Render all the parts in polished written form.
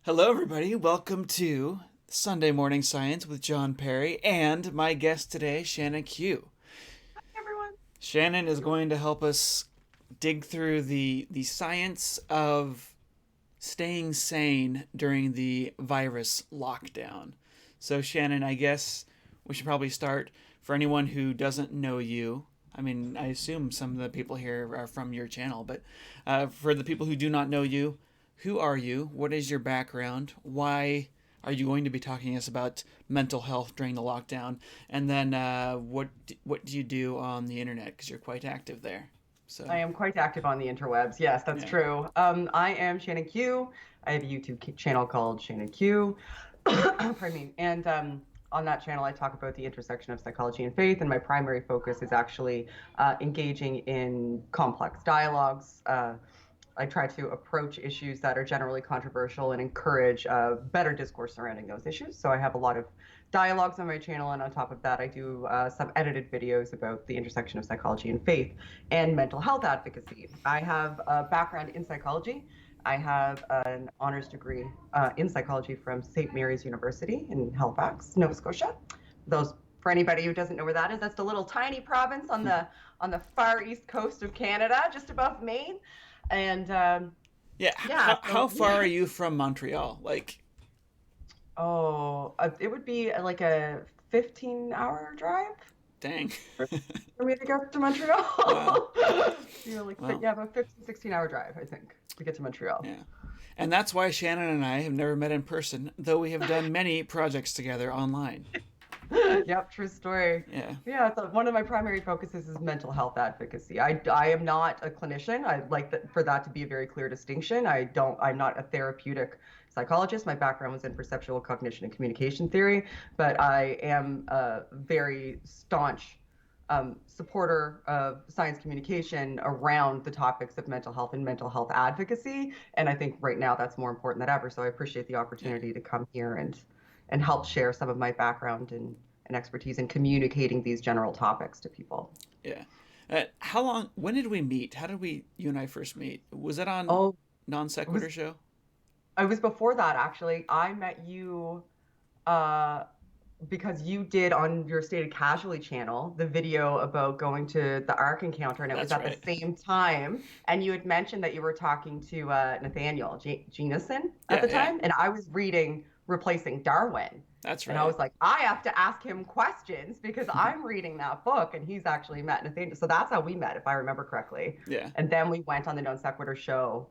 Hello, everybody. Welcome to Sunday Morning Science with John Perry and my guest today, Shannon Q. Everyone. Shannon is going to help us dig through the science of staying sane during the virus lockdown. So, Shannon, I guess we should probably start for anyone who doesn't know you. I mean, I assume some of the people here are from your channel, but for the people who do not know you, who are you? What is your background? Why are you going to be talking to us about mental health during the lockdown? And then what do you do on the internet? Because you're quite active there. I So, am quite active on the interwebs. Yes, that's yeah. true. I am Shannon Q. I have a YouTube channel called Shannon Q. Pardon me. And on that channel, I talk about the intersection of psychology and faith. And my primary focus is actually engaging in complex dialogues. I try to approach issues that are generally controversial and encourage better discourse surrounding those issues. So I have a lot of dialogues on my channel, and on top of that, I do some edited videos about the intersection of psychology and faith and mental health advocacy. I have a background in psychology. I have an honors degree in psychology from St. Mary's University in Halifax, Nova Scotia. Those For anybody who doesn't know where that is, that's a little tiny province on the far east coast of Canada, just above Maine. And Yeah. yeah, How so far are you from Montreal? Like, it would be like a 15-hour drive dang. for me to get to Wow. Montreal. Well, Yeah, about 15, 16-hour drive, I think, to get to Montreal. yeah. And that's why Shannon and I have never met in person, though we have done many projects together online. Yep, true story. Yeah. Yeah, so one of my primary focuses is mental health advocacy. I am not a clinician. I like that for that to be a very clear distinction. I'm not a therapeutic psychologist. My background was in perceptual cognition and communication theory, but I am a very staunch supporter of science communication around the topics of mental health and mental health advocacy. And I think right now that's more important than ever. So I appreciate the Yeah. opportunity to come here and help share some of my background and expertise in communicating these general topics to people. Yeah. How long? When did we meet? How did you and I first meet? Was that on Oh, Non it was Sequitur Show? I was before that actually. I met you uh because you did on your Stated Casually channel the video about going to the Ark Encounter, and it was That's at the right. same time. And you had mentioned that you were talking to Nathaniel Jenison at Yeah, the yeah. time, and I was reading Replacing Darwin. That's And I right. was like, I have to ask him questions because I'm reading that book, and he's actually met Nathaniel. So that's how we met, if I remember correctly. Yeah. And then we went on the Non Sequitur show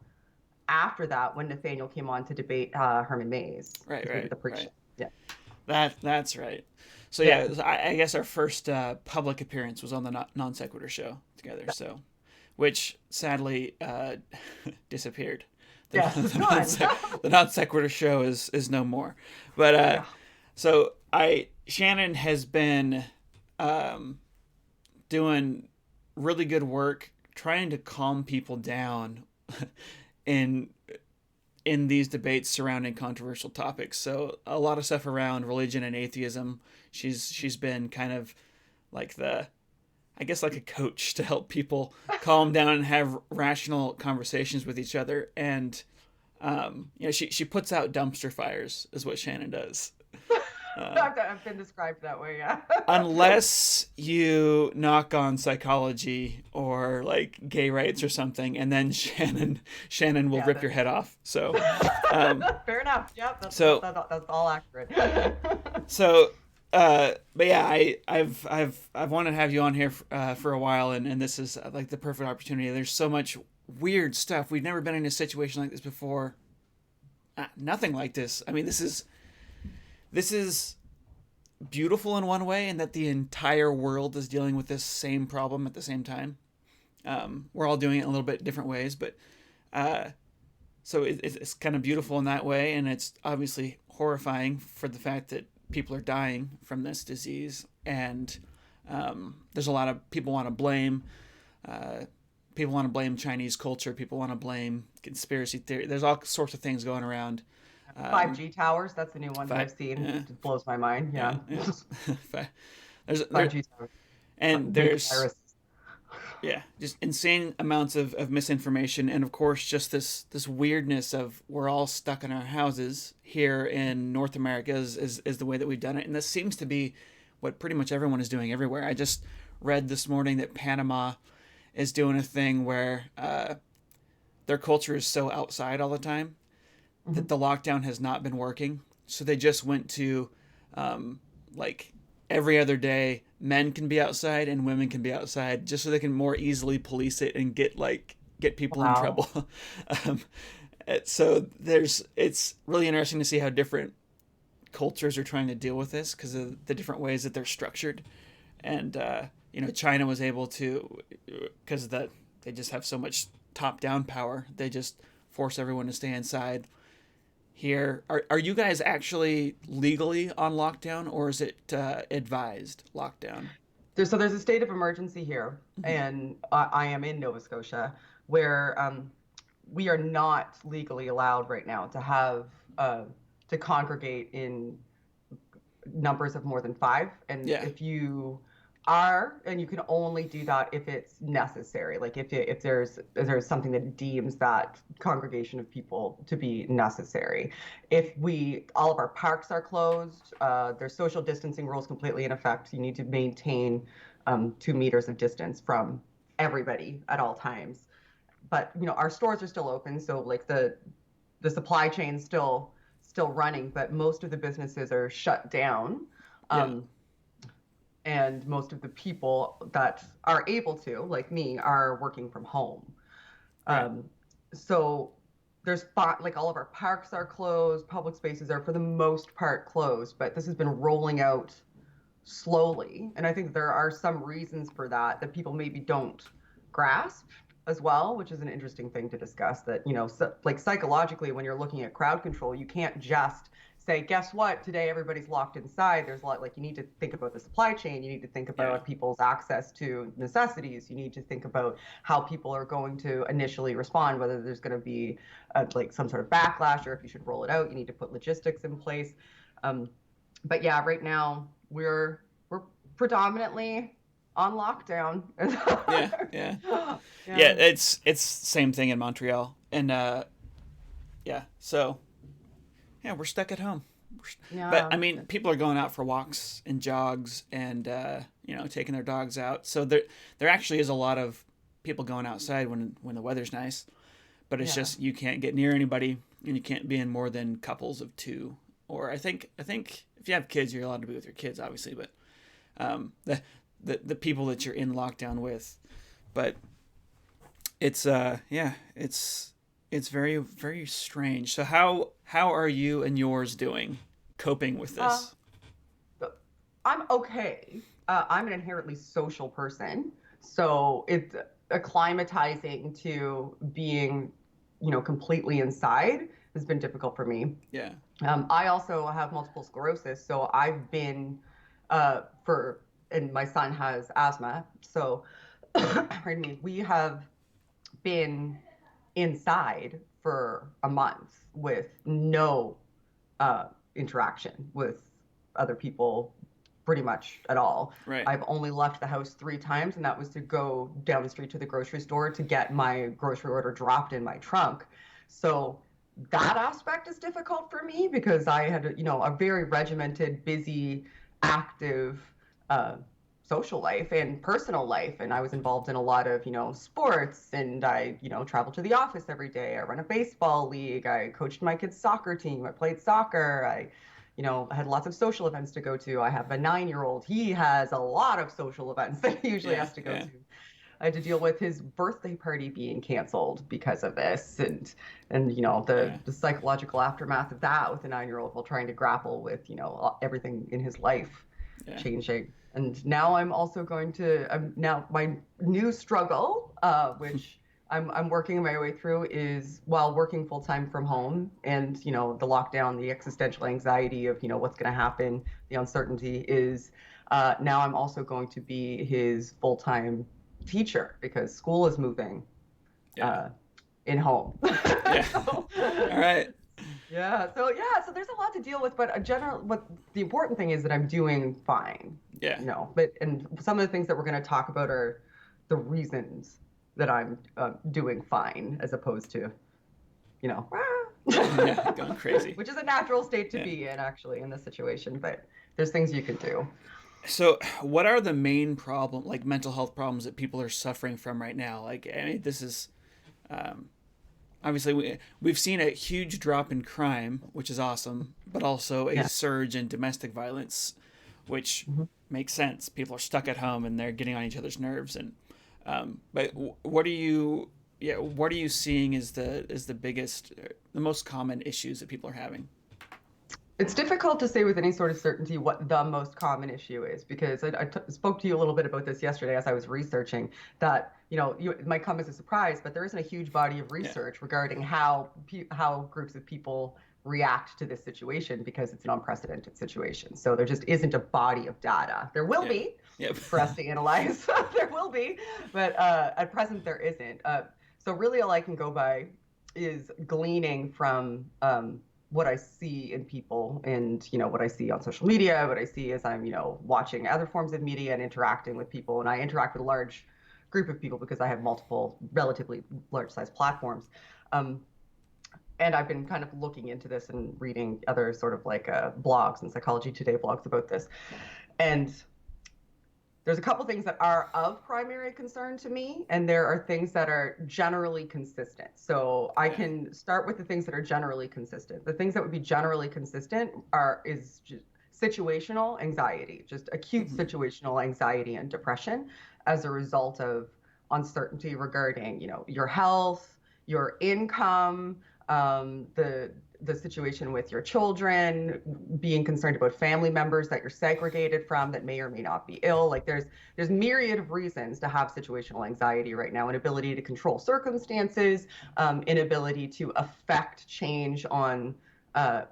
after that when Nathaniel came on to debate Herman Mays Right, because we did right, the right. pre-show. Yeah. That's right. So Yeah. yeah, I guess our first public appearance was on the Non Sequitur Show together. So, which sadly disappeared. The, Yes, it's gone. the Non Sequitur Show is no more. But Yeah. so I Shannon has been um, doing really good work trying to calm people down in these debates surrounding controversial topics. So a lot of stuff around religion and atheism. She's been kind of like the I guess like a coach to help people calm down and have rational conversations with each other. And she puts out dumpster fires is what Shannon does. Uh, I've been described that way, yeah. unless you knock on psychology or like gay rights or something, and then Shannon will Yeah, rip your head off. fair enough. Yep, So that's all accurate. so but yeah, I've wanted to have you on here for a while, and this is like the perfect opportunity. There's so much weird stuff. We've never been in a situation like this before. Nothing like this. I mean, this is beautiful in one way, in that the entire world is dealing with this same problem at the same time. We're all doing it in a little bit different ways, but uh, so it's kind of beautiful in that way, and it's obviously horrifying for the fact that people are dying from this disease, and there's a lot of people want to blame. Uh, People want to blame Chinese culture. People want to blame conspiracy theory. There's all sorts of things going around. Um, 5G towers, that's the new one that fact, I've seen. yeah, It blows my mind. yeah, Yeah. yeah. there's there 5G towers, and big there's virus. Yeah, just insane amounts of misinformation, and of course, just this weirdness of we're all stuck in our houses here in North America is the way that we've done it, and this seems to be what pretty much everyone is doing everywhere. I just read this morning that Panama is doing a thing where their culture is so outside all the time that Mhm. the lockdown has not been working, so they just went to like every other day men can be outside and women can be outside just so they can more easily police it and get people in Wow. trouble. um, so there's it's really interesting to see how different cultures are trying to deal with this because of the different ways that they're structured. And China was able to, because that they just have so much top down power, they just force everyone to stay inside. Here, are you guys actually legally on lockdown, or is it advised lockdown? There's a state of emergency here, Mm-hmm. and I am in Nova Scotia, where we are not legally allowed right now to have uh, to congregate in numbers of more than five. And Yeah, if you are, and you can only do that if it's necessary, like if there's something that deems that congregation of people to be necessary. If we all of our parks are closed, there's social distancing rules completely in effect. You need to maintain 2 meters of distance from everybody at all times. But our stores are still open, so like the supply chain's still running, but most of the businesses are shut down. yeah, Um, and most of the people that are able to, like me, are working from home. right, Um, so there's like all of our parks are closed, public spaces are for the most part closed, but this has been rolling out slowly. And I think there are some reasons for that that people maybe don't grasp as well, which is an interesting thing to discuss. That, so, like psychologically, when you're looking at crowd control, you can't just say, guess what, today everybody's locked inside. There's a lot, like, you need to think about the supply chain. You need to think yeah, about people's access to necessities. You need to think about how people are going to initially respond, whether there's going to be like some sort of backlash or if you should roll it out. You need to put logistics in place. Um, but yeah, right now we're predominantly on lockdown. yeah, yeah, yeah. Yeah, It's same thing in Montreal, and yeah. So yeah, we're stuck at home. But yeah, I mean, people are going out for walks and jogs, and taking their dogs out. So there actually is a lot of people going outside when the weather's nice. But it's yeah. just you can't get near anybody, and you can't be in more than couples of two. Or I think if you have kids, you're allowed to be with your kids, obviously. But the people that you're in lockdown with, but it's yeah, it's very very strange. So how are you and yours doing coping with Uh, this? I'm okay. I'm an inherently social person, so it's acclimatizing to being, completely inside has been difficult for me. Yeah. I also have multiple sclerosis, so I've been and my son has asthma, so pardon me, we have been inside for a month with no uh, interaction with other people pretty much at all. Right. I've only left the house 3 times, and that was to go down the street to the grocery store to get my grocery order dropped in my trunk. So that aspect is difficult for me because I had, a very regimented, busy, active uh, social life and personal life. And I was involved in a lot of, sports, and I, traveled to the office every day. I run a baseball league. I coached my kids' soccer team. I played soccer. I had lots of social events to go to. I have a 9-year-old. He has a lot of social events that he usually Yeah. has to go Yeah. to. I had to deal with his birthday party being canceled because of this, and the Yeah. the psychological aftermath of that with a 9-year-old while trying to grapple with everything in his life Yeah. changing. And now now my new struggle, which I'm working my way through, is while working full time from home, and the lockdown, the existential anxiety of what's going to happen, the uncertainty is now I'm also going to be his full time teacher because school is moving Yeah. uh, in home. Yeah. So All right. so there's a lot to deal with, but what the important thing is that I'm doing fine, Yeah. but and some of the things that we're going to talk about are the reasons that I'm doing fine, as opposed to, you know, Yeah, going crazy. which is a natural state to Yeah. be in actually in this situation. But there's things you can do. So, what are the main problem, like mental health problems that people are suffering from right now? Like, I mean, this is um, obviously we've seen a huge drop in crime, which is awesome, but also a Yeah. surge in domestic violence, which Mhm. makes sense. People are stuck at home and they're getting on each other's nerves. And but what are you? Yeah, what are you seeing is the biggest, the most common issues that people are having? It's difficult to say with any sort of certainty what the most common issue is, because spoke to you a little bit about this yesterday as I was researching that, it might come as a surprise, but there isn't a huge body of Yeah. research regarding how groups of people react to this situation, because it's an unprecedented situation. So there just isn't a body of data. There will Yeah. be Yep. for us to analyze. There will be, but at present there isn't. So really all I can go by is gleaning from what I see in people, and what I see on social media, what I see as I'm watching other forms of media and interacting with people. And I interact with a large group of people because I have multiple relatively large size platforms. um, and I've been kind of looking into this and reading other sort of like blogs and Psychology Today blogs about this. And there's a couple things that are of primary concern to me, and there are things that are generally consistent. So I Yeah. can start with the things that are generally consistent. The things that would be generally consistent is just situational anxiety, just acute Hmm. situational anxiety and depression as a result of uncertainty regarding, your health, your income, the situation with your children, being concerned about family members that you're segregated from that may or may not be ill. Like there's myriad of reasons to have situational anxiety right now: inability to control circumstances, inability to affect change on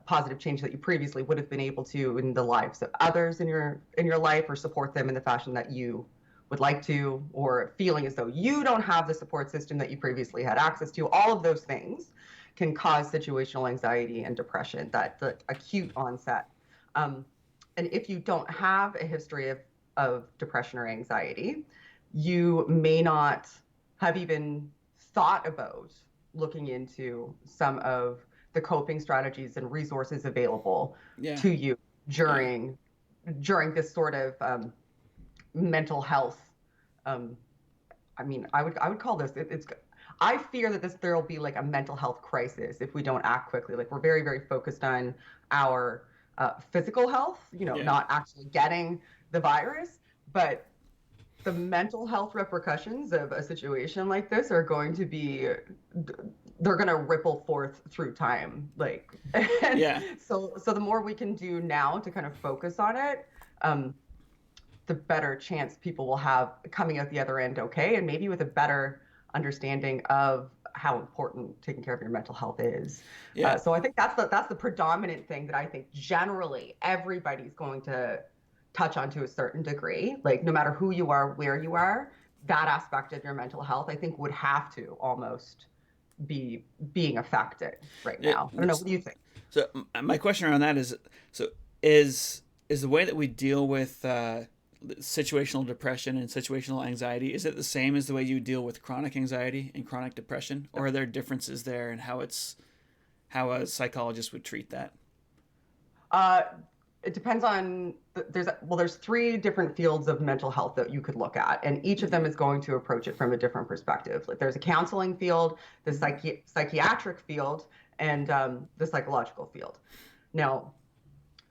positive change that you previously would have been able to in the lives of others in your life, or support them in the fashion that you would like to, or feeling as though you don't have the support system that you previously had access to. All of those things can cause situational anxiety and depression, that the acute onset. Um, and if you don't have a history of depression or anxiety, you may not have even thought about looking into some of the coping strategies and resources available Yeah. to you Yeah. during this sort of mental health. Um, I would call this, it's I fear that there will be like a mental health crisis if we don't act quickly. Like, we're very, very focused on our physical health, Yeah. not actually getting the virus, but the mental health repercussions of a situation like this are going to be, they're going to ripple forth through time. Like, and Yeah. so the more we can do now to kind of focus on it, um, the better chance people will have coming out the other end okay, and maybe with a better understanding of how important taking care of your mental health is. Yeah. So I think that's the predominant thing that I think generally everybody's going to touch on to a certain degree. Like, no matter who you are, where you are, that aspect of your mental health, I think, would have to almost be being affected right Yeah. now. I don't know. What do you think? So my question around that is, so is the way that we deal with situational depression and situational anxiety, is it the same as the way you deal with chronic anxiety and chronic depression, or are there differences there in how a psychologist would treat that? Uh, it depends on there's three different fields of mental health that you could look at, and each of them is going to approach it from a different perspective. Like, there's a counseling field, the psychiatric field, and the psychological field. Now,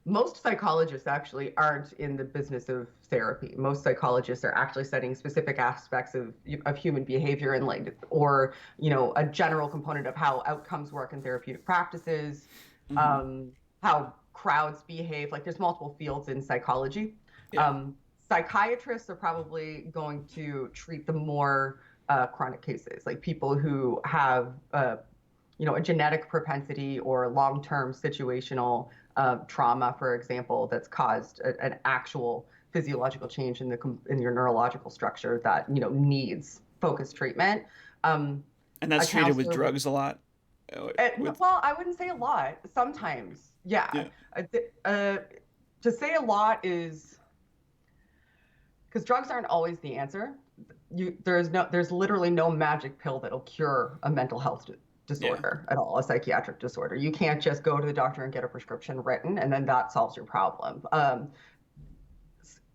most psychologists actually aren't in the business of therapy. Most psychologists are actually studying specific aspects of human behavior, and like, or a general component of how outcomes work in therapeutic practices, Mm-hmm. um, how crowds behave. Like, there's multiple fields in psychology. Yeah. Um, Psychiatrists are probably going to treat the more chronic cases, like people who have a genetic propensity or long-term situational trauma, for example, that's caused an actual physiological change in your neurological structure that needs focused treatment. Um, And a that's treated with counselor would, drugs a lot. With well, I wouldn't say a lot. Sometimes, yeah. Yeah. To say a lot is because drugs aren't always the answer. there's literally no magic pill that'll cure a mental health Yeah. disorder at all, a psychiatric disorder. You can't just go to the doctor and get a prescription written and then that solves your problem.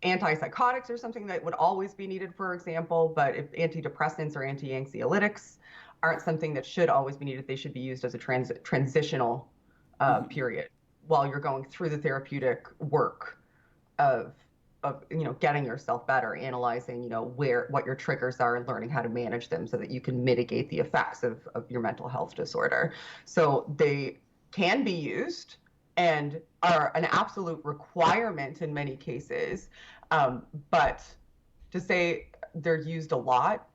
Antipsychotics are something that would always be needed, for example, but if antidepressants or anti-anxiolytics aren't something that should always be needed, they should be used as a transitional Hmm. period while you're going through the therapeutic work of getting yourself better, analyzing where what your triggers are and learning how to manage them so that you can mitigate the effects of your mental health disorder. So they can be used and are an absolute requirement in many cases, but to say they're used a lot,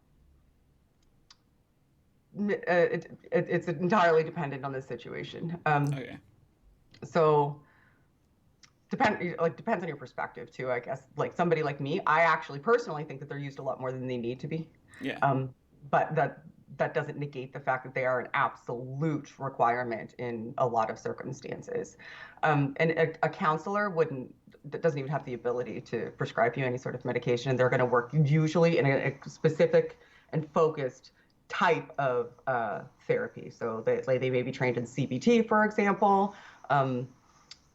it's entirely dependent on the situation. Okay. So depends on your perspective too, I guess. Like somebody like me, I actually personally think that they're used a lot more than they need to be. Yeah. But that doesn't negate the fact that they are an absolute requirement in a lot of circumstances. And a counselor doesn't even have the ability to prescribe you any sort of medication. They're going to work usually in a specific and focused type of therapy. So they may be trained in CBT, for example,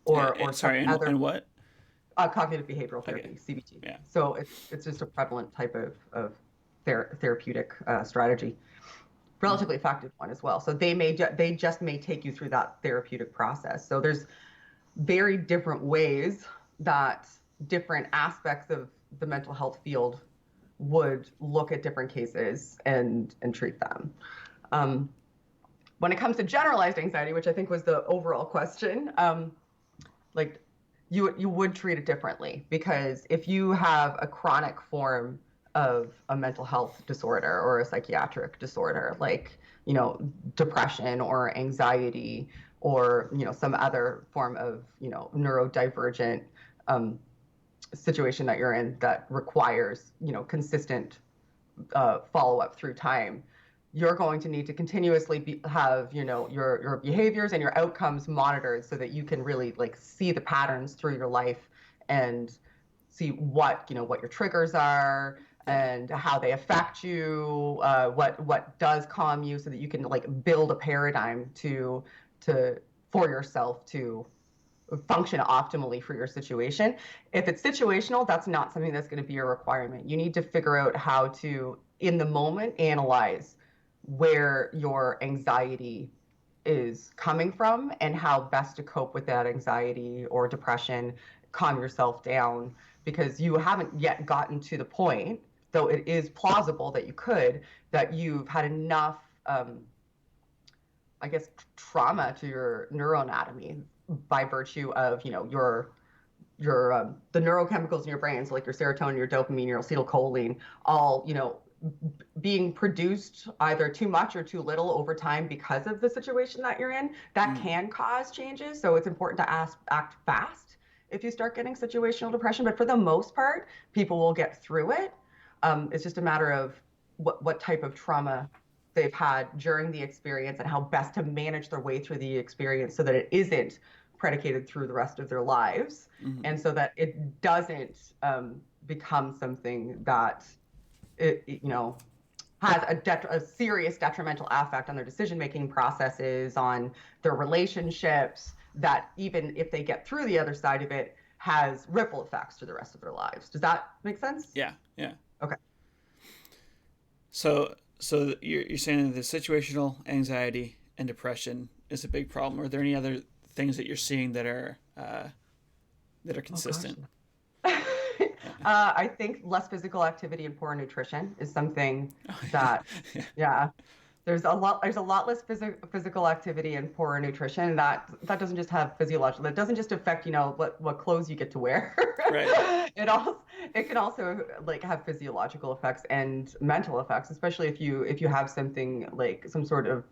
or some Sorry, other and what? cognitive behavioral Okay. therapy, CBT. Yeah. So it's just a prevalent type of therapeutic strategy, Hmm. relatively effective one as well. So they just may take you through that therapeutic process. So there's very different ways that different aspects of the mental health field would look at different cases and treat them. Um, when it comes to generalized anxiety, which I think was the overall question, like you would treat it differently because if you have a chronic form of a mental health disorder or a psychiatric disorder like depression or anxiety or some other form of neurodivergent um, situation that you're in that requires consistent follow-up through time, you're going to need to continuously have your behaviors and your outcomes monitored so that you can really like see the patterns through your life and see what your triggers are Yeah. and how they affect you, what does calm you, so that you can like build a paradigm to for yourself to function optimally for your situation. If it's situational, that's not something that's going to be a requirement. You need to figure out how to, in the moment, analyze where your anxiety is coming from and how best to cope with that anxiety or depression, calm yourself down, because you haven't yet gotten to the point, though it is plausible that you could, that you've had enough I guess, trauma to your neuroanatomy by virtue of your the neurochemicals in your brain, so like your serotonin, your dopamine, your acetylcholine, all being produced either too much or too little over time because of the situation that you're in. That Mm. can cause changes. So it's important to act fast if you start getting situational depression. But for the most part, people will get through it. It's just a matter of what type of trauma they've had during the experience and how best to manage their way through the experience so that it isn't predicated through the rest of their lives, Hmm. and so that it doesn't become something that it has a serious detrimental effect on their decision making processes, on their relationships, that even if they get through the other side of it has ripple effects to the rest of their lives. Does that make sense? Yeah. Yeah. Okay. So you're saying that the situational anxiety and depression is a big problem. Are there any other things that you're seeing that are Oh gosh. consistent? I think less physical activity and poor nutrition is something that, Yeah. yeah, there's a lot less physical activity and poorer nutrition. That doesn't just have physiological. That doesn't just affect what clothes you get to wear. Right. It can also like have physiological effects and mental effects, especially if you have something like some sort of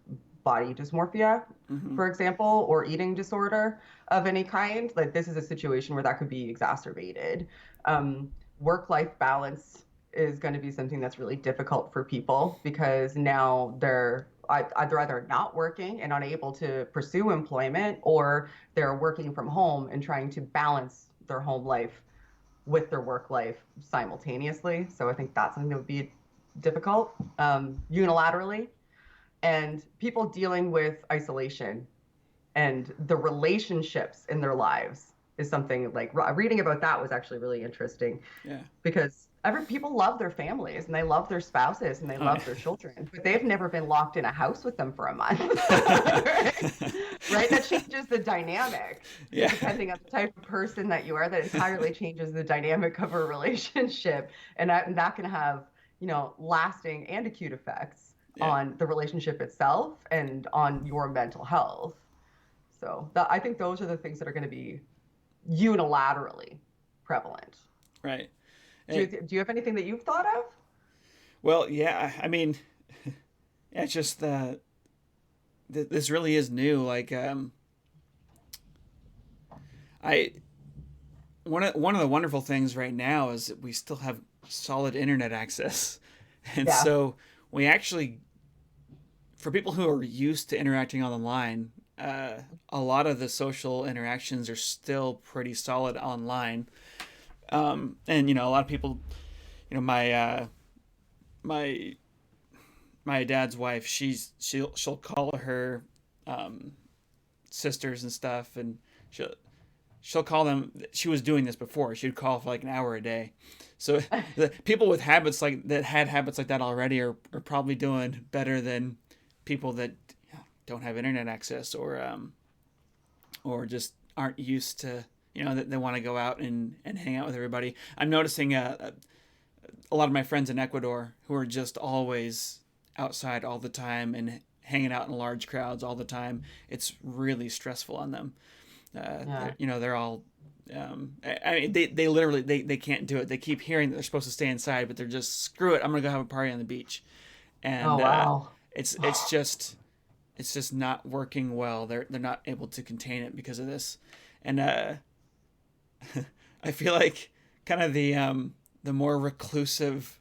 body dysmorphia, Hmm. for example, or eating disorder of any kind. Like this is a situation where that could be exacerbated. Work-life balance is going to be something that's really difficult for people because now they're either not working and unable to pursue employment, or they're working from home and trying to balance their home life with their work life simultaneously. So I think that's something that would be difficult unilaterally, and people dealing with isolation and the relationships in their lives is something like reading about that was actually really interesting Yeah. because every people love their families and they love their spouses and they Oh, love their children, but they've never been locked in a house with them for a month. Right? yeah. Right? That changes the dynamic. Yeah. Depending on the type of person that you are, that entirely changes the dynamic of a relationship. And that can have, lasting and acute effects Yeah. on the relationship itself and on your mental health. So I think those are the things that are going to be unilaterally prevalent. Right. Do you It, do you have anything that you've thought of? well, yeah. I mean, it's just this really is new. Like, I one of the wonderful things right now is that we still have solid internet access, and Yeah. so we actually, for people who are used to interacting online, a lot of the social interactions are still pretty solid online. And a lot of people, my my my dad's wife, she'll call her um, sisters and stuff, and she'll call them. She was doing this before. She'd call for like an hour a day. So the people with habits like that had habits like that already are probably doing better than people that don't have internet access or just aren't used to that they want to go out and hang out with everybody. I'm noticing a lot of my friends in Ecuador who are just always outside all the time and hanging out in large crowds all the time. It's really stressful on them. Yeah. They're all. I mean, they literally they can't do it. They keep hearing that they're supposed to stay inside, but they're just screw it. I'm gonna go have a party on the beach, Oh, and wow. it's just not working well. They're not able to contain it because of this, and I feel like kind of the more reclusive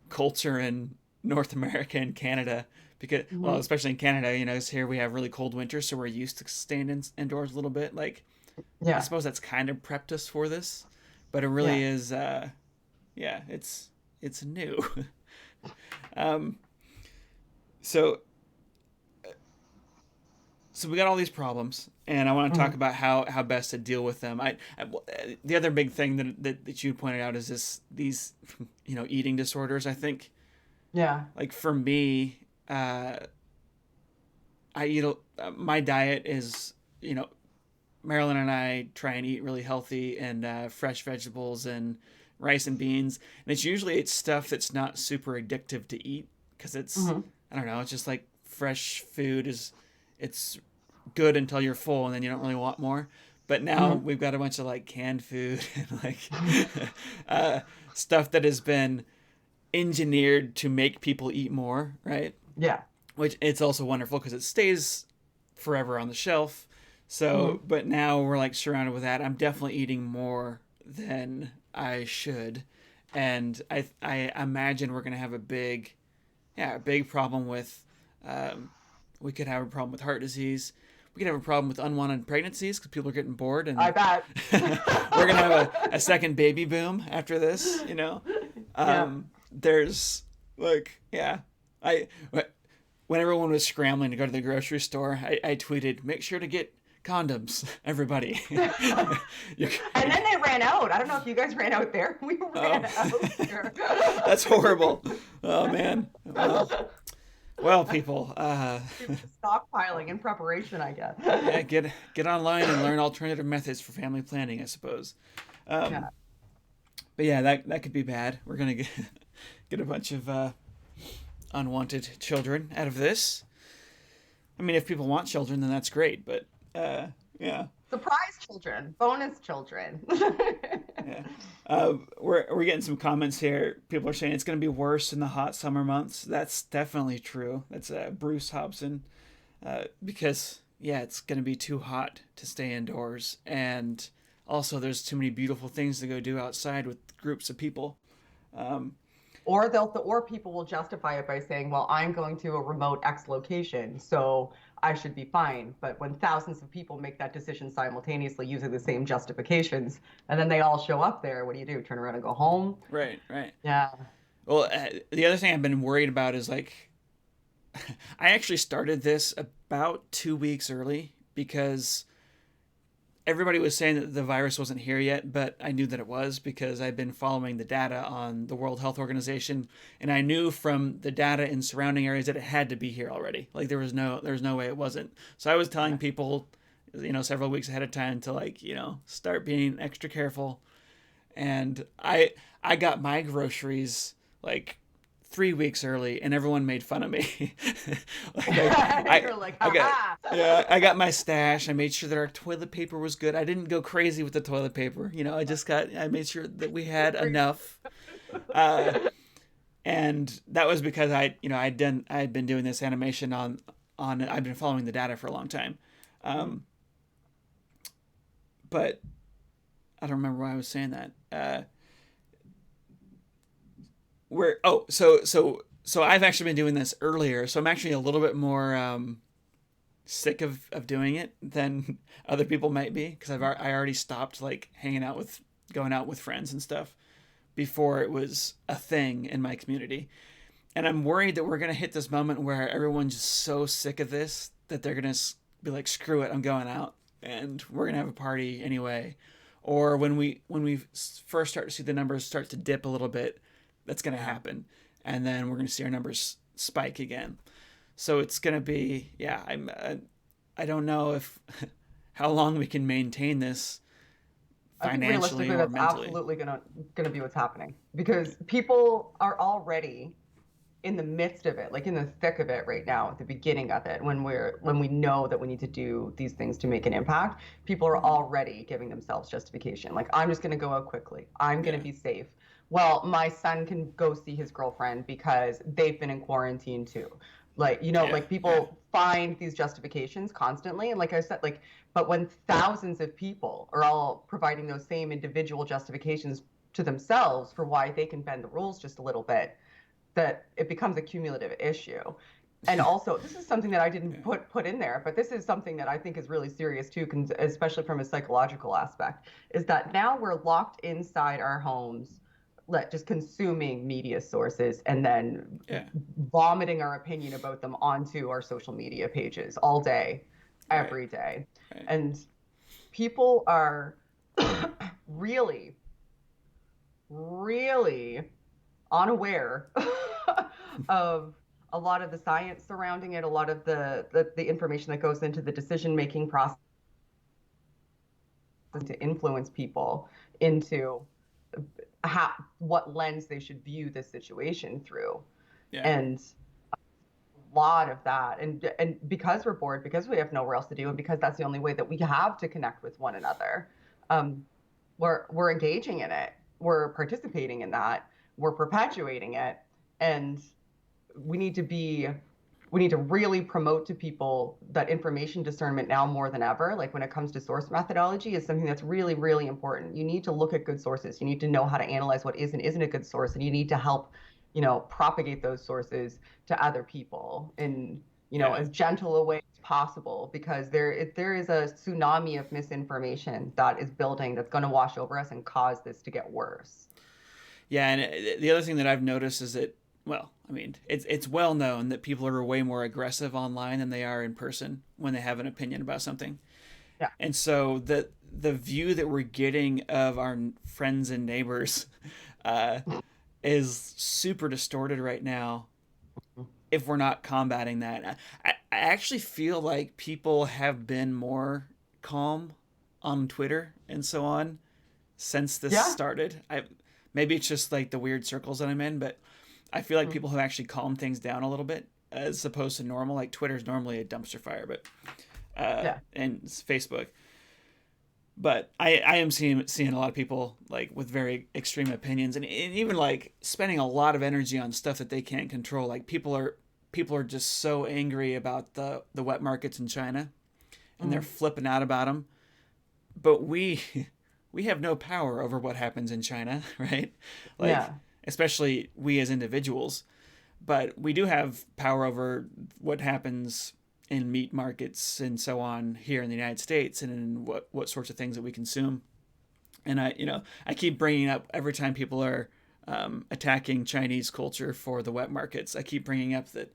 culture in North America and Canada because well, Hmm. especially in Canada, 'cause here we have really cold winters, so we're used to staying indoors a little bit. Like I Yeah. suppose that's kind of prepped us for this, but it Yeah. really is. Yeah, it's new. um, so so we got all these problems, and I want to talk Hmm. about how best to deal with them. The other big thing that you pointed out is these eating disorders. I think Yeah. like for me, I eat my diet is Marilyn and I try and eat really healthy and fresh vegetables and rice and beans, and it's stuff that's not super addictive to eat because it's Hmm. I don't know, it's just like fresh food is it's good until you're full and then you don't really want more. But now Hmm. we've got a bunch of like canned food and like uh, stuff that has been engineered to make people eat more, right? Yeah. Which it's also wonderful because it stays forever on the shelf. So, Hmm. but now we're like surrounded with that. I'm definitely eating more than I should, and I imagine we're gonna have a big problem with. Um, we could have a problem with heart disease. We could have a problem with unwanted pregnancies because people are getting bored, I and bet. we're gonna have a second baby boom after this. Yeah. There's like I when everyone was scrambling to go to the grocery store, I tweeted, make sure to get condoms, everybody. you, And you, then they ran out. I don't know if you guys ran out there. We oh, ran out here. that's horrible. Oh man. Well, people, People stockpiling in preparation, I guess. yeah, get online and learn alternative methods for family planning, I suppose. Um, Yeah. but yeah, that could be bad. We're gonna get a bunch of unwanted children out of this. I mean, if people want children, then that's great. But yeah, Surprise children, bonus children. yeah. We're getting some comments here. People are saying it's going to be worse in the hot summer months. That's definitely true. That's Bruce Hobson. Because yeah, it's going to be too hot to stay indoors, and also there's too many beautiful things to go do outside with groups of people. Um, Or people will justify it by saying, well, I'm going to a remote X location, so I should be fine. But when thousands of people make that decision simultaneously using the same justifications, and then they all show up there, what do? Turn around and go home? right, right. Yeah. Well, the other thing I've been worried about is like, I actually started this about 2 weeks early because everybody was saying that the virus wasn't here yet, but I knew that it was because I've been following the data on the World Health Organization, and I knew from the data in surrounding areas that it had to be here already. Like there was no way it wasn't. So I was telling Yeah. people, several weeks ahead of time to like, start being extra careful. And I got my groceries like 3 weeks early, and everyone made fun of me. Like You're like, I got haha. yeah, I got my stash. I made sure that our toilet paper was good. I didn't go crazy with the toilet paper. I made sure that we had enough. Uh, and that was because I had been doing this animation I've been following the data for a long time. Um, but I don't remember why I was saying that. Where so I've actually been doing this earlier, so I'm actually a little bit more sick of doing it than other people might be because I already stopped like going out with friends and stuff before it was a thing in my community. And I'm worried that we're gonna hit this moment where everyone's just so sick of this that they're gonna be like, "Screw it, I'm going out," and we're gonna have a party anyway. Or when we first start to see the numbers start to dip a little bit, that's gonna Yeah. happen, and then we're gonna see our numbers spike again. So it's gonna be, yeah. I don't know if how long we can maintain this I think financially realistically, or that's mentally. absolutely gonna be what's happening because people are already in the midst of it, like in the thick of it right now, at the beginning of it, when we know that we need to do these things to make an impact, people are Mm-hmm. already giving themselves justification. Like, I'm just gonna go out quickly. I'm gonna Yeah, be safe. Well, my son can go see his girlfriend because they've been in quarantine too. Like, yeah, like yeah, people find these justifications constantly. And like I said, like, but when thousands of people are all providing those same individual justifications to themselves for why they can bend the rules just a little bit, that it becomes a cumulative issue. And also, this is something that I didn't yeah, put in there, but this is something that I think is really serious too, especially from a psychological aspect, is that now we're locked inside our homes, just consuming media sources and then yeah. vomiting our opinion about them onto our social media pages all day, Right, every day. right. And people are really, really unaware of a lot of the science surrounding it, a lot of the information that goes into the decision making process to influence people into how, what lens they should view this situation through. Yeah, And a lot of that, and because we're bored, because we have nowhere else to do, and because that's the only way that we have to connect with one another, um, we're engaging in it, we're participating in that, we're perpetuating it, and we need to be we need to really promote to people that information discernment now more than ever, like when it comes to source methodology, is something that's really, really important. You need to look at good sources, you need to know how to analyze what is and isn't a good source, and you need to help propagate those sources to other people in yeah. as gentle a way as possible, because there is a tsunami of misinformation that is building, that's going to wash over us and cause this to get worse. Yeah, and the other thing that I've noticed is that, well, I mean, it's well known that people are way more aggressive online than they are in person when they have an opinion about something. Yeah. And so the view that we're getting of our friends and neighbors uh, is super distorted right now if we're not combating that. I actually feel like people have been more calm on Twitter and so on since this Yeah. started. Maybe it's just like the weird circles that I'm in, but I feel like Mm-hmm. people have actually calmed things down a little bit as opposed to normal. Like Twitter's normally a dumpster fire, but Yeah. and Facebook. But I am seeing a lot of people like with very extreme opinions, and even like spending a lot of energy on stuff that they can't control. Like people are just so angry about the wet markets in China, and they're Mm-hmm. flipping out about them. But we have no power over what happens in China, right? Like Yeah. especially we as individuals, but we do have power over what happens in meat markets and so on here in the United States and in what sorts of things that we consume. And I keep bringing up every time people are attacking Chinese culture for the wet markets. I keep bringing up that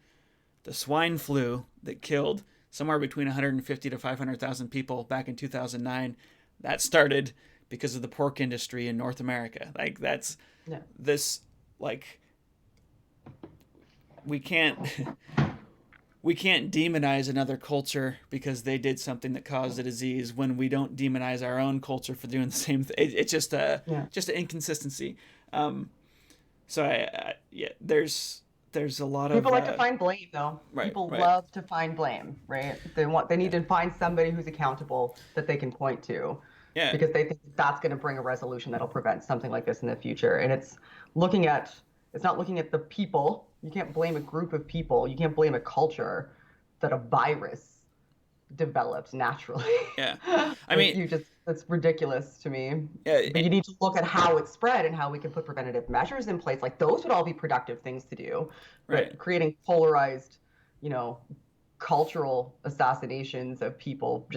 the swine flu that killed somewhere between 150 to 500,000 people back in 2009, that started because of the pork industry in North America. Like that's this like we can't we can't demonize another culture because they did something that caused a disease when we don't demonize our own culture for doing the same thing. It's just just an inconsistency. So there's a lot People of like to find blame, though. People love to find blame, right? They need to find somebody who's accountable that they can point to. Yeah. Because they think that's going to bring a resolution that'll prevent something like this in the future. And it's not looking at the people. You can't blame a group of people. You can't blame a culture that a virus developed naturally. Yeah. I mean, that's ridiculous to me. Yeah, but you need to look at how it spread and how we can put preventative measures in place. Like those would all be productive things to do. Right. But creating polarized, cultural assassinations of people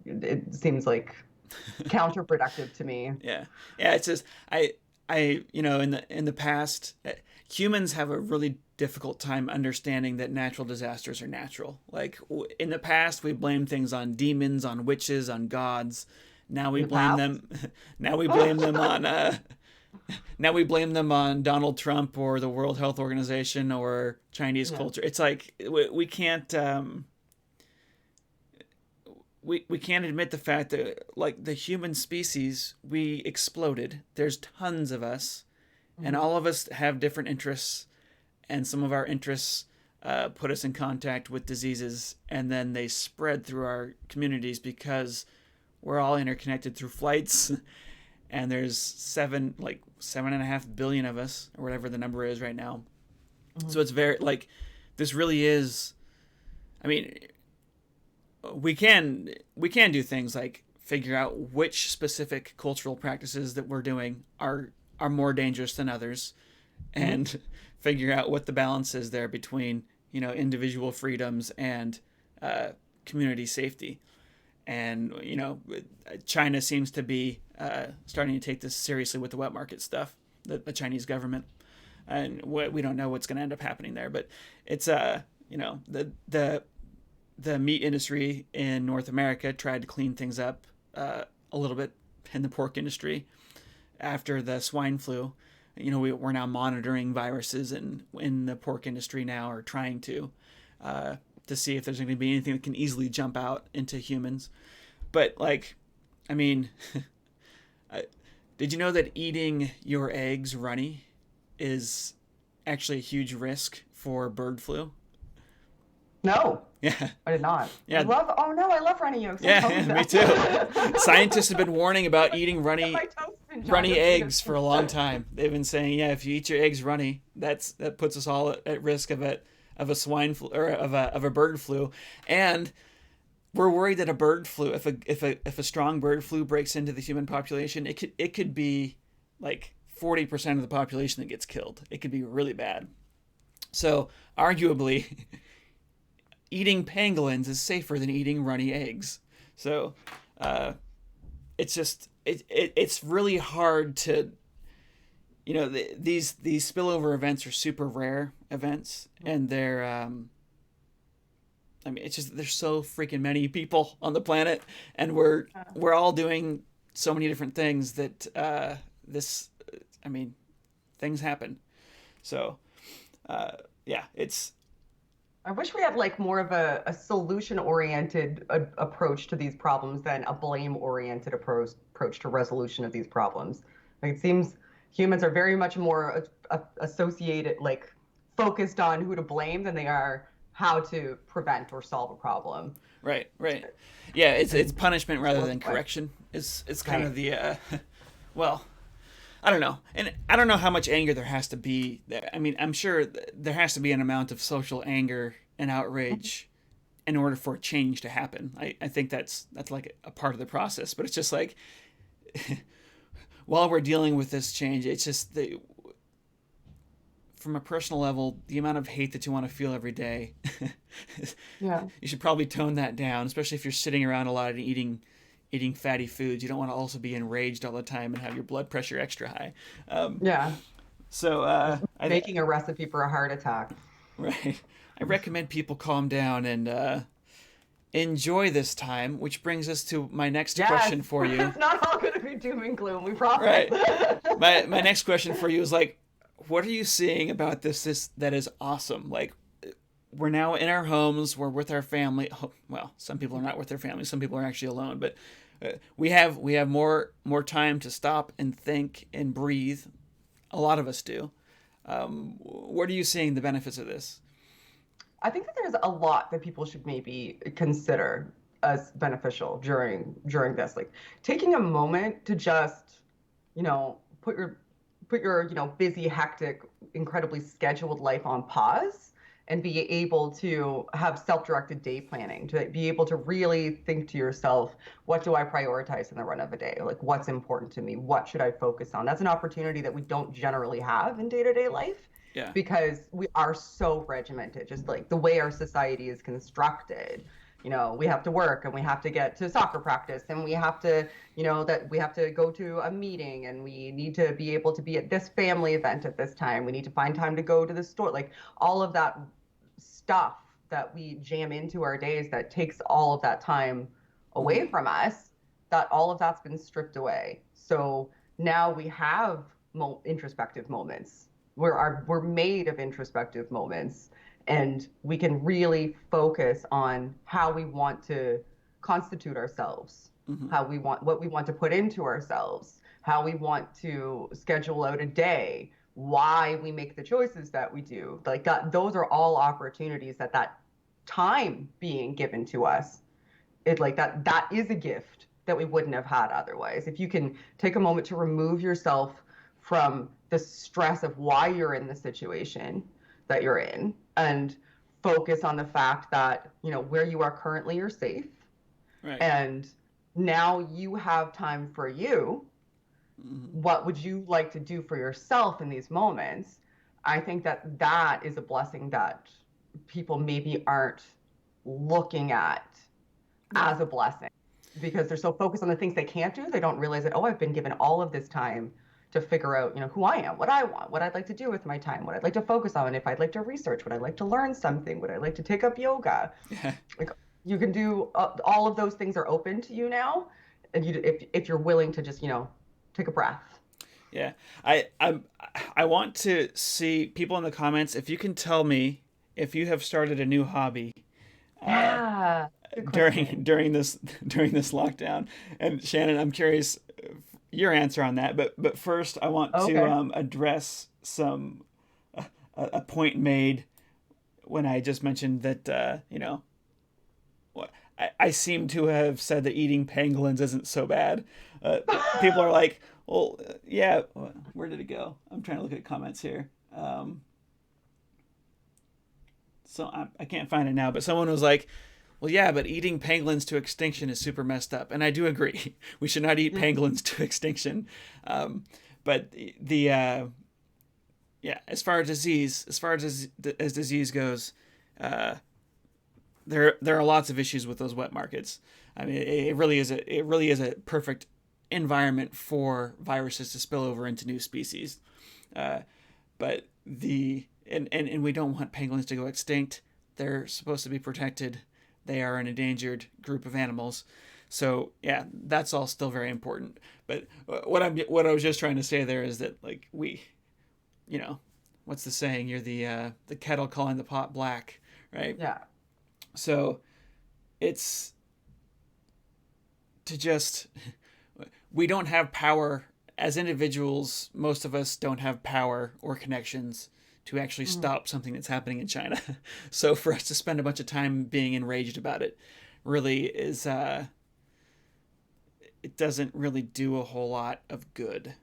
it seems like counterproductive to me. Yeah. It's just I in the past, humans have a really difficult time understanding that natural disasters are natural. Like in the past, we blamed things on demons, on witches, on gods. Now we blame them. Now we blame them on. Now we blame them on Donald Trump or the World Health Organization or Chinese culture. It's like we can't. We can't admit the fact that, like, the human species, we exploded. There's tons of us, and all of us have different interests, and some of our interests put us in contact with diseases, and then they spread through our communities because we're all interconnected through flights, and there's 7.5 billion of us, or whatever the number is right now. So it's very, like, this really is, I mean, we can do things like figure out which specific cultural practices that we're doing are more dangerous than others, and figure out what the balance is there between individual freedoms and community safety. And China seems to be starting to take this seriously with the wet market stuff, the Chinese government, and we don't know what's going to end up happening there, but it's the meat industry in North America tried to clean things up a little bit in the pork industry after the swine flu. We're now monitoring viruses in the pork industry now, or trying to see if there's going to be anything that can easily jump out into humans. But did you know that eating your eggs runny is actually a huge risk for bird flu? No. Yeah. I did not. Yeah. I love runny yolks. Yeah, me too. Scientists have been warning about eating runny eggs for a long time. They've been saying, if you eat your eggs runny, that puts us all at risk of a swine flu, or of a bird flu. And we're worried that a bird flu, if a strong bird flu breaks into the human population, it could be like 40% of the population that gets killed. It could be really bad. So arguably, eating pangolins is safer than eating runny eggs. So it's just it's really hard to, these spillover events are super rare events, and they're it's just there's so freaking many people on the planet, and we're all doing so many different things that things happen. So it's. I wish we had more of a solution-oriented approach to these problems than a blame-oriented approach to resolution of these problems. It seems humans are very much more associated, focused on who to blame than they are how to prevent or solve a problem. Right. Yeah, it's punishment rather than correction. It's kind of the well, I don't know. And I don't know how much anger there has to be. I mean, I'm sure there has to be an amount of social anger and outrage in order for change to happen. I think that's like a part of the process. But it's just like, while we're dealing with this change, it's just from a personal level, the amount of hate that you want to feel every day, you should probably tone that down, especially if you're sitting around a lot and eating fatty foods. You don't want to also be enraged all the time and have your blood pressure extra high. So Just making a recipe for a heart attack. right, I recommend people calm down and enjoy this time, which brings us to my next Yes, question for you. it's not all going to be doom and gloom, we promise. Right. My next question for you is like, what are you seeing about this that is awesome? Like, we're now in our homes, we're with our family. Well, some people are not with their family, some people are actually alone, but we have more time to stop and think and breathe. A lot of us do. What are you seeing the benefits of this? I think that there's a lot that people should maybe consider as beneficial during this. Like taking a moment to just, put your, busy, hectic, incredibly scheduled life on pause and be able to have self-directed day planning, to be able to really think to yourself, what do I prioritize in the run of a day? Like what's important to me? What should I focus on? That's an opportunity that we don't generally have in day-to-day life Yeah. because we are so regimented, just like the way our society is constructed. We have to work and we have to get to soccer practice and we have to, that we have to go to a meeting and we need to be able to be at this family event at this time. We need to find time to go to the store. Like all of that stuff that we jam into our days that takes all of that time away from us, that all of that's been stripped away. So now we have introspective moments. We're made of introspective moments, and we can really focus on how we want to constitute ourselves, Mm-hmm. how we want what we want to put into ourselves, how we want to schedule out a day, why we make the choices that we do. Like that, those are all opportunities that time being given to us, it like that is a gift that we wouldn't have had otherwise. If you can take a moment to remove yourself from the stress of why you're in the situation that you're in and focus on the fact that, where you are currently you're safe, Right. and now you have time for you. Mm-hmm. What would you like to do for yourself in these moments? I think that is a blessing that people maybe aren't looking at Yeah. as a blessing because they're so focused on the things they can't do. They don't realize that, oh, I've been given all of this time to figure out, who I am, what I want, what I'd like to do with my time, what I'd like to focus on, if I'd like to research, would I like to learn something, would I like to take up yoga? Yeah. Like you can do all of those things are open to you now, and if you're willing to just, take a breath. Yeah. I want to see people in the comments if you can tell me if you have started a new hobby uh, Yeah, good during question. during this during this lockdown. And Shannon, I'm curious your answer on that. But first, I want to Okay. address a point made when I just mentioned that I seem to have said that eating pangolins isn't so bad. Uh, People are like, well, yeah. Where did it go? I'm trying to look at comments here. So I can't find it now, but someone was like, well, yeah, but eating pangolins to extinction is super messed up. And I do agree. We should not eat pangolins to extinction. Um, but yeah, as disease goes, uh, there are lots of issues with those wet markets. I mean, it really is a perfect environment for viruses to spill over into new species. Uh, but and we don't want pangolins to go extinct. They're supposed to be protected. They are an endangered group of animals. So yeah, that's all still very important. But what I was just trying to say there is that like you know, what's the saying? You're the kettle calling the pot black, right? Yeah. So it's to just we don't have power as individuals. Most of us don't have power or connections to actually Mhm. stop something that's happening in China. So for us to spend a bunch of time being enraged about it really is it doesn't really do a whole lot of good.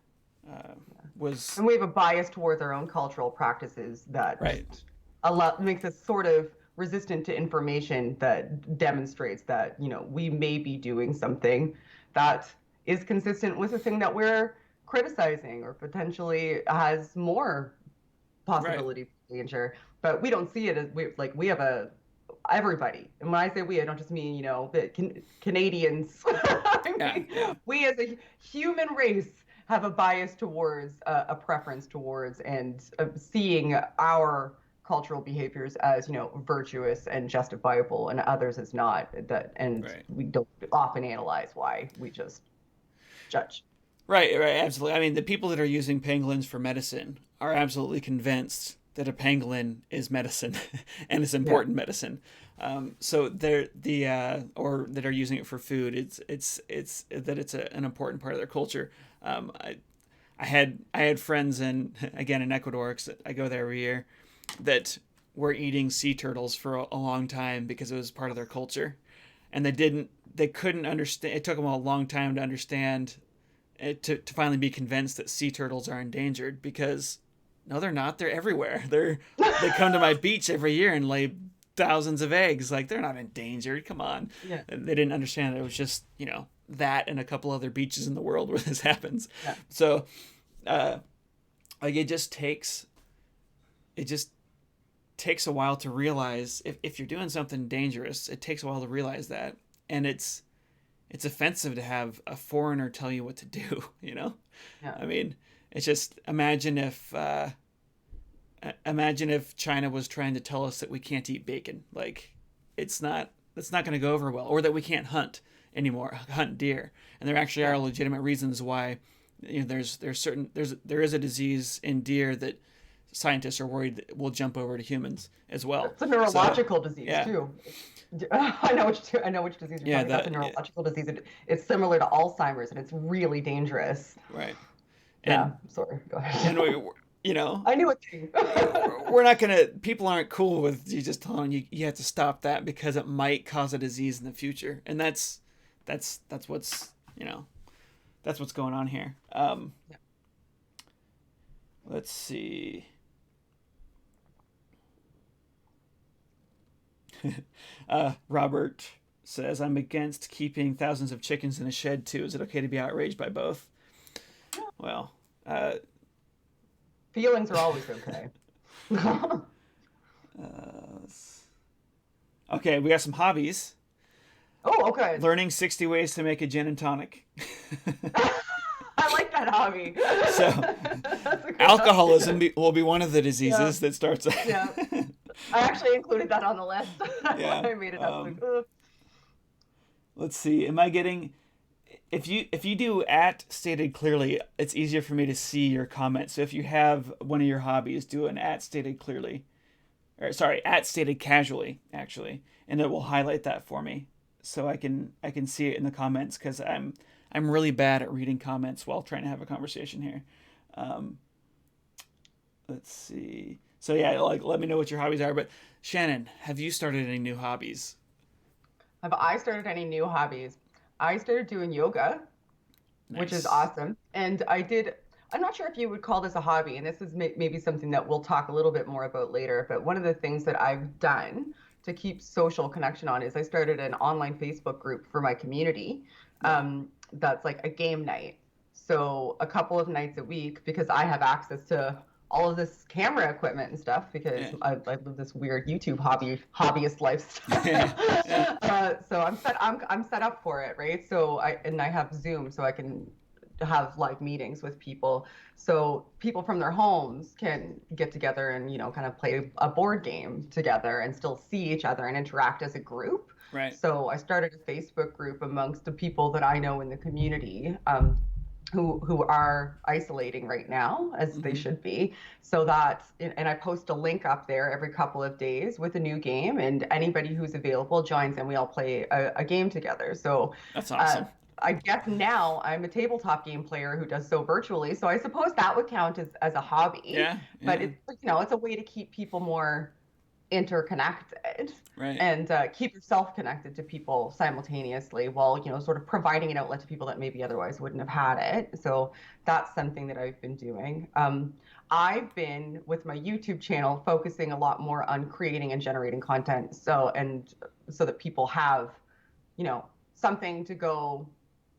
Uh, was And we have a bias towards our own cultural practices that right. just makes us sort of resistant to information that demonstrates that, we may be doing something that is consistent with the thing that we're criticizing or potentially has more Right. possibility for danger. But we don't see it as we have a everybody. And when I say we, I don't just mean, the Canadians. I Yeah. mean, Yeah. we as a human race have a bias towards, a preference towards, and seeing our cultural behaviors as, virtuous and justifiable, and others as not. That, and Right. we don't often analyze why, we just judge. Right, right, absolutely. I mean, the people that are using pangolins for medicine are absolutely convinced that a pangolin is medicine and it's Yeah. important medicine. So they're or that are using it for food. It's that it's an important part of their culture. Um, I, I had friends in Ecuador, 'cause I go there every year, that were eating sea turtles for a long time because it was part of their culture, and they couldn't understand. It took them a long time to understand to finally be convinced that sea turtles are endangered, because no, they're not. They're everywhere. They come to my beach every year and lay thousands of eggs. Like, they're not endangered. Come on. Yeah. They didn't understand that it was just, that and a couple other beaches in the world where this happens. Yeah. So like, it just takes a while to realize, if you're doing something dangerous, it takes a while to realize that. And it's offensive to have a foreigner tell you what to do. Yeah. I mean, it's just, imagine if China was trying to tell us that we can't eat bacon. Like, it's not going to go over well, or that we can't hunt anymore, hunt deer. And there actually are legitimate reasons why. There is a disease in deer that scientists are worried that will jump over to humans as well. It's a neurological disease, yeah. too. I know which disease you're talking about. That's a neurological disease. It's similar to Alzheimer's, and it's really dangerous. Right. Yeah. Sorry. Go ahead. And I knew it. We're not gonna. People aren't cool with you just telling you have to stop that because it might cause a disease in the future, and that's what's that's what's going on here. Let's see. Robert says, I'm against keeping thousands of chickens in a shed too. Is it okay to be outraged by both? Well, feelings are always okay. Okay, we got some hobbies. Oh, okay. Learning 60 ways to make a gin and tonic. I like that hobby. So, alcoholism will be one of the diseases that starts. Yeah. I actually included that on the list. Yeah. I made it up. Let's see. Am I getting? If you do @ stated clearly, it's easier for me to see your comments. So if you have one of your hobbies, do an @ stated clearly, or sorry, @ stated casually, actually, and it will highlight that for me, so I can see it in the comments, because I'm really bad at reading comments while trying to have a conversation here. Let's see. So yeah, like, let me know what your hobbies are. But Shannon, have you started any new hobbies? Have I started any new hobbies? I started doing yoga, which is Nice. awesome. And I'm not sure if you would call this a hobby, and this is maybe something that we'll talk a little bit more about later. But one of the things that I've done to keep social connection on is I started an online Facebook group for my community. That's like a game night. So a couple of nights a week, because I have access to all of this camera equipment and stuff, because I live this weird YouTube hobbyist lifestyle. So I'm set up for it, right? So I have Zoom, so I can have live meetings with people. So people from their homes can get together and, kind of play a board game together and still see each other and interact as a group. Right. So I started a Facebook group amongst the people that I know in the community, who are isolating right now, as they should be. So and I post a link up there every couple of days with a new game, and anybody who's available joins, and we all play a game together. So that's awesome. I guess now I'm a tabletop game player who does so virtually. So I suppose that would count as a hobby. Yeah. But it's a way to keep people more interconnected, right, and keep yourself connected to people simultaneously, while sort of providing an outlet to people that maybe otherwise wouldn't have had it. So that's something that I've been doing. I've been, with my YouTube channel, focusing a lot more on creating and generating content, so that people have something to go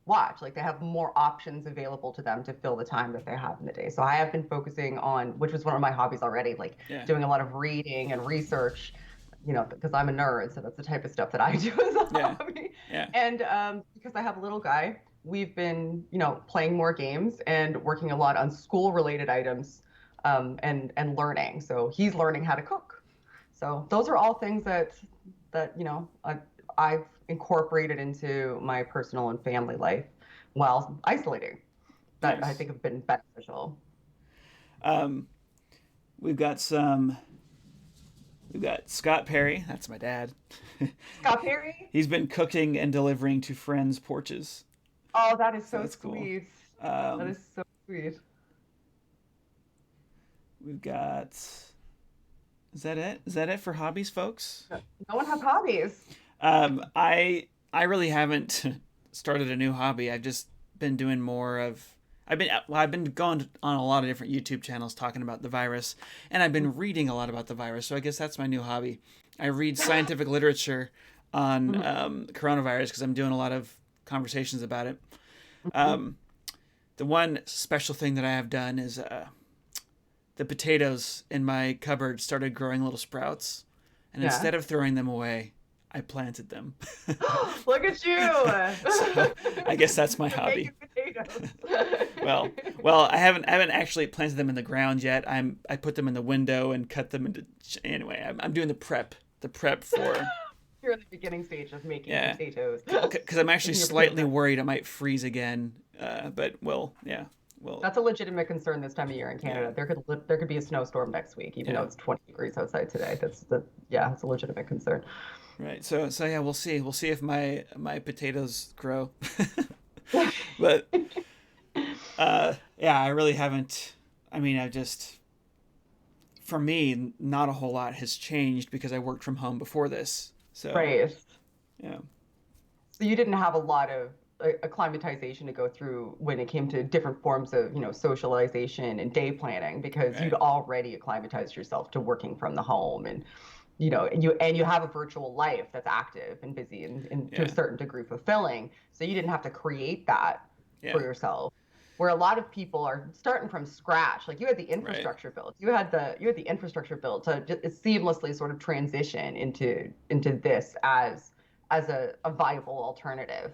watch. Like, they have more options available to them to fill the time that they have in the day. So I have been focusing on, which was one of my hobbies already, like doing a lot of reading and research, because I'm a nerd. So that's the type of stuff that I do as a hobby. Yeah. And because I have a little guy we've been, playing more games and working a lot on school-related items, and learning. So he's learning how to cook. So those are all things that I've incorporated into my personal and family life while isolating that I Nice. think have been beneficial. Um, we've got some. We've got Scott Perry. That's my dad. Scott Perry? He's been cooking and delivering to friends' porches, Oh, that is so so that's cool. sweet. That Um, is so sweet. we've got. Is that it? Is that it for hobbies, folks? No one has hobbies. I really haven't started a new hobby. I've just been doing more of. I've been going on a lot of different YouTube channels talking about the virus, and I've been reading a lot about the virus. So I guess that's my new hobby. I read scientific literature on Mhm, coronavirus because I'm doing a lot of conversations about it. mhm. Um, the one special thing that I have done is the potatoes in my cupboard started growing little sprouts, and Yeah. instead of throwing them away, I planted them. Look at So you. I guess that's my You're hobby. making potatoes. Well, well, I haven't actually planted them in the ground yet. I put them in the window and cut them into. Anyway, I'm doing the prep for. You're in the beginning stage of making Yeah, potatoes. because I'm actually Making your potato slightly salad. worried I might freeze again. But well, yeah, well, That's a legitimate concern this time of year in yeah, Canada. There could be a snowstorm next week, even though yeah. it's 20 degrees outside today. Yeah, it's a legitimate concern. Right. So yeah, we'll see. We'll see if my potatoes grow. But yeah, I really haven't. I mean, I just for me, not a whole lot has changed because I worked from home before this. So Right. yeah, So you didn't have a lot of acclimatization to go through when it came to different forms of, socialization and day planning because you'd right, already acclimatized yourself to working from the home and you have a virtual life that's active and busy and to a yeah, certain degree fulfilling. So you didn't have to create that yeah, for yourself. Where a lot of people are starting from scratch. Like you had the right, infrastructure built. You had the infrastructure built to just seamlessly sort of transition into this as a viable alternative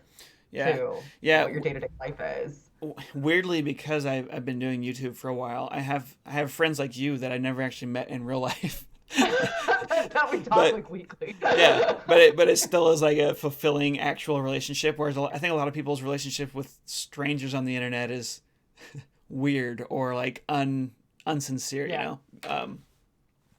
yeah, to yeah. what your day-to-day life is. Weirdly, because I've been doing YouTube for a while, I have friends like you that I never actually met in real life. That we talk But like weekly. yeah, but it still is like a fulfilling actual relationship. Whereas I think a lot of people's relationship with strangers on the internet is weird or like unsincere. Yeah. Um,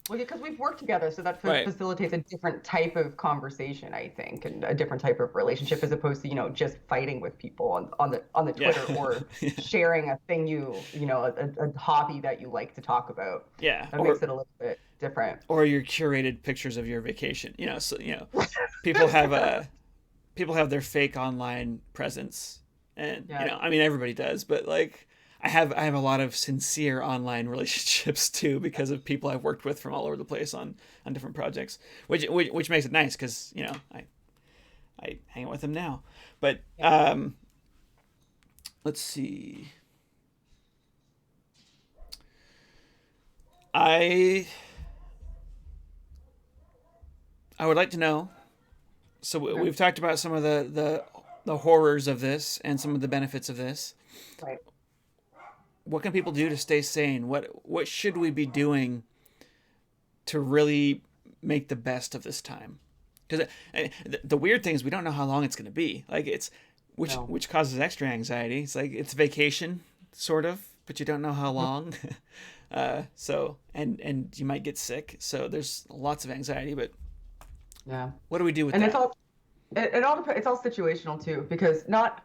Well, because we've worked together, so that right. facilitates a different type of conversation, I think, and a different type of relationship as opposed to, just fighting with people on the Yeah. Twitter or sharing a thing a hobby that you like to talk about. Yeah. That makes it a little bit different. Or your curated pictures of your vacation. So people have people have their fake online presence, and Yeah. I mean everybody does, but like I have a lot of sincere online relationships too because of people I've worked with from all over the place on different projects, which makes it nice because I hang out with them now. But Yeah. let's see. I I would like to know. So Okay. we've talked about some of the horrors of this and some of the benefits of this. Right. What can people do to stay sane? What should we be doing to really make the best of this time? Because the weird thing is we don't know how long it's going to be. Like it's No. which causes extra anxiety. It's like it's vacation, sort of, but you don't know how Mhm. long. So and you might get sick. So there's lots of anxiety. But Yeah. what do we do with And that? it's all situational too, because not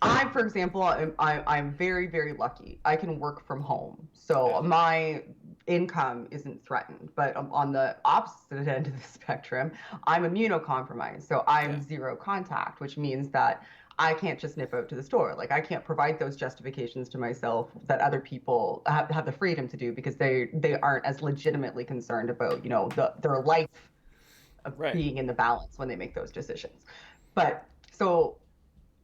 I, for example, I'm very, very lucky. I can work from home, Yeah, so my income isn't threatened. But on the opposite end of the spectrum, I'm immunocompromised, so yeah, I'm zero contact, which means that I can't just nip out to the store. Like I can't provide those justifications to myself that other people have the freedom to do because they aren't as legitimately concerned about their life of right. being in the balance when they make those decisions. But so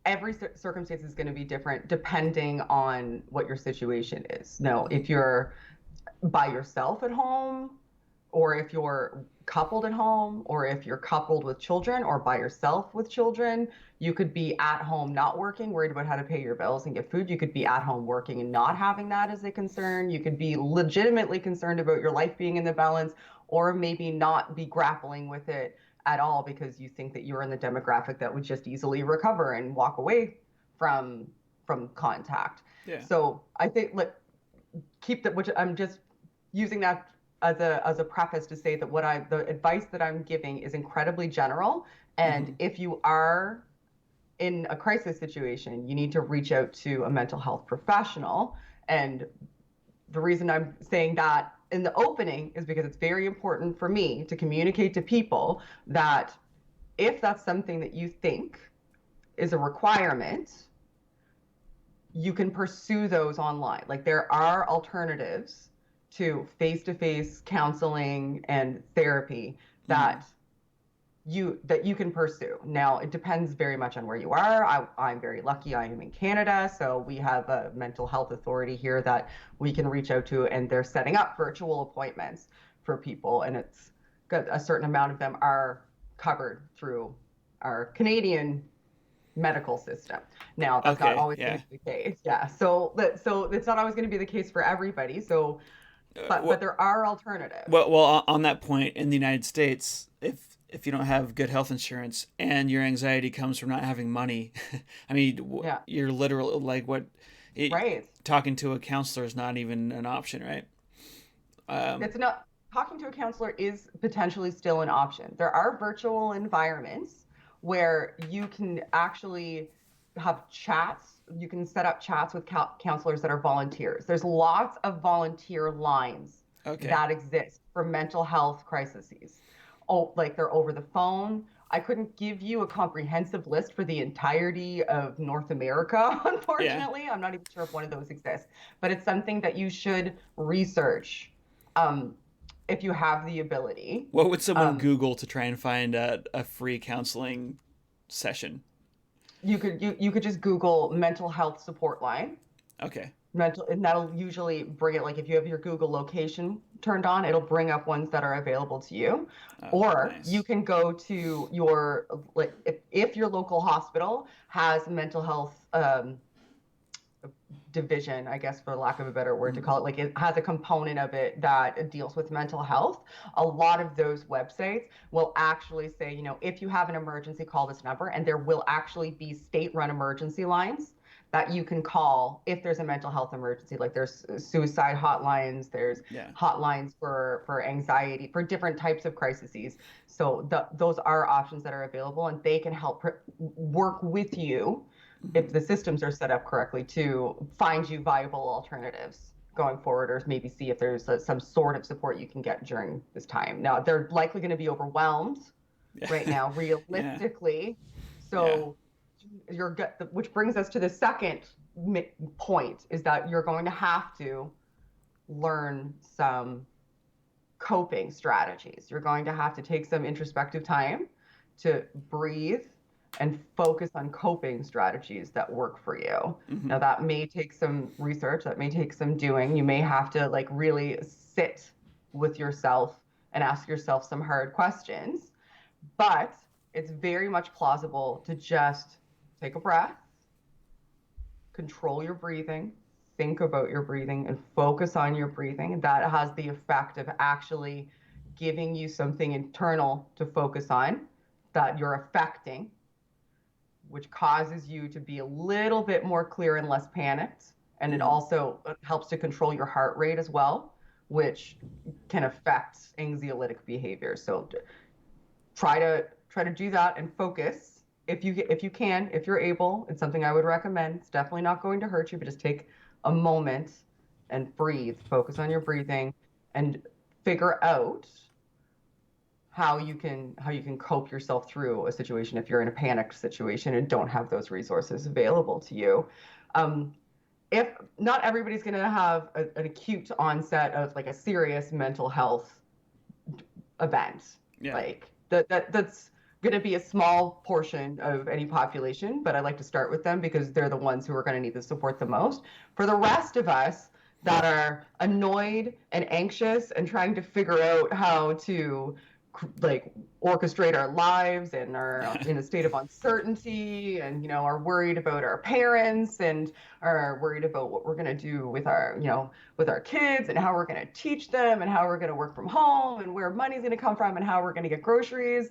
every circumstance is going to be different depending on what your situation is. Now, if you're by yourself at home or if you're coupled at home, or if you're coupled with children or by yourself with children. You could be at home not working, worried about how to pay your bills and get food. You could be at home working and not having that as a concern. You could be legitimately concerned about your life being in the balance, or maybe not be grappling with it at all because you think that you're in the demographic that would just easily recover and walk away from contact. Yeah. So I think, like, keep that, which I'm just using that as a preface to say that the advice that I'm giving is incredibly general. And Mm-hmm. if you are in a crisis situation, you need to reach out to a mental health professional. And the reason I'm saying that in the opening is because it's very important for me to communicate to people that if that's something that you think is a requirement, you can pursue those online. Like, there are alternatives to face-to-face counseling and therapy Mm-hmm. that you can pursue. Now, it depends very much on where you are. I'm very lucky. I am in Canada, so we have a mental health authority here that we can reach out to, and they're setting up virtual appointments for people, and it's good. A certain amount of them are covered through our Canadian medical system. Now, that's not Okay. always going Yeah. to be the case. Yeah. So it's not always going to be the case for everybody. So, but Well, there are alternatives. on that point, in the United States, if you don't have good health insurance and your anxiety comes from not having money, I mean, Yeah. you're literally like Right. talking to a counselor is not even an option, right? Um, It's not Talking to a counselor is potentially still an option. There are virtual environments where you can actually have chats. You can set up chats with counselors that are volunteers. There's lots of volunteer lines okay. that exist for mental health crises. Oh, like, they're over the phone. I couldn't give you a comprehensive list for the entirety of North America, Yeah. unfortunately. I'm not even sure if one of those exists, but it's something that you should research, um, if you have the ability. What would someone Um, Google to try and find a free counseling session? you could just Google mental health support line. Okay. And that'll usually bring it, like, if you have your Google location turned on, it'll bring up ones that are available to you. Oh, Or you nice. can go to your, like, if your local hospital has mental health division, I guess, for lack of a better word to Mm-hmm. call it, like, it has a component of it that deals with mental health. A lot of those websites will actually say, if you have an emergency, call this number, and there will actually be state-run emergency lines that you can call if there's a mental health emergency. Like, there's suicide hotlines, there's Yeah. hotlines for anxiety, for different types of crises. So those are options that are available, and they can help work with you, Mm-hmm. if the systems are set up correctly, to find you viable alternatives going forward, or maybe see if there's some sort of support you can get during this time. Now, they're likely going to be overwhelmed right Yeah. now, Yeah. realistically. Yeah. So which brings us to the second point, is that you're going to have to learn some coping strategies. You're going to have to take some introspective time to breathe and focus on coping strategies that work for you. Mm-hmm. Now, that may take some research, that may take some doing. You may have to, like, really sit with yourself and ask yourself some hard questions, but it's very much plausible to just take a breath, control your breathing, think about your breathing, and focus on your breathing. That has the effect of actually giving you something internal to focus on that you're affecting, which causes you to be a little bit more clear and less panicked. And it Mm-hmm. also helps to control your heart rate as well, which can affect anxiolytic behavior. So try to do that and focus, if you're able. It's something I would recommend. It's definitely not going to hurt you, but just take a moment and breathe. Focus on your breathing and figure out how you can cope yourself through a situation if you're in a panicked situation and don't have those resources available to you. Um, if Not everybody's going to have an acute onset of, like, a serious mental health event. Yeah. Like, that's going to be a small portion of any population, but I like to start with them because they're the ones who are going to need the support the most. For the rest of us, that are annoyed and anxious and trying to figure out how to like orchestrate our lives and are Yeah. in a state of uncertainty and are worried about our parents and are worried about what we're going to do with our with our kids and how we're going to teach them and how we're going to work from home and where money's going to come from and how we're going to get groceries.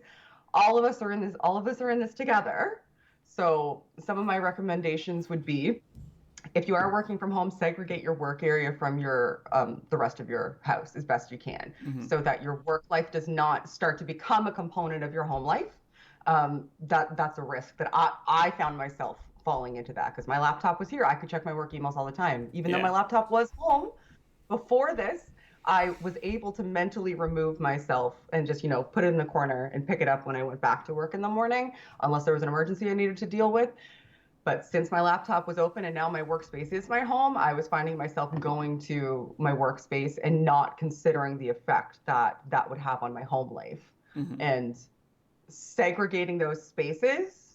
All of us are in this together. So some of my recommendations would be, if you are working from home, segregate your work area from your the rest of your house as best you can, Hmm. so that your work life does not start to become a component of your home life. That's a risk that I found myself falling into, that because my laptop was here. I could check my work emails all the time, even though Yeah. my laptop was home before this. I was able to mentally remove myself and just, put it in the corner and pick it up when I went back to work in the morning, unless there was an emergency I needed to deal with. But since my laptop was open and now my workspace is my home, I was finding myself going to my workspace and not considering the effect that that would have on my home life. Hmm. And segregating those spaces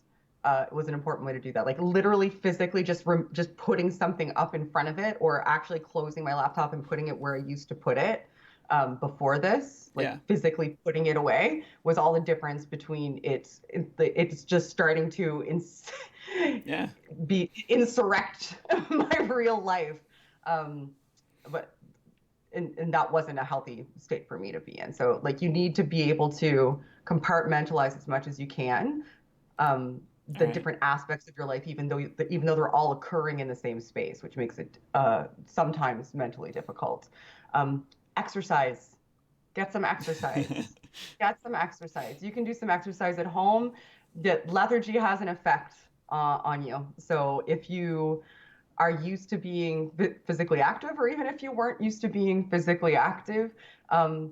was an important way to do that. Like literally, physically, just putting something up in front of it, or actually closing my laptop and putting it where I used to put it before this, like Yeah. physically putting it away, was all the difference between it's just starting to Yeah. be insurrect my real life. Um, but and that wasn't a healthy state for me to be in. So like you need to be able to compartmentalize as much as you can, All the right. different aspects of your life, even though they're all occurring in the same space, which makes it sometimes mentally difficult. Exercise. Get some exercise. Get some exercise. You can do some exercise at home. That lethargy has an effect on you. So if you are used to being physically active, or even if you weren't used to being physically active, um,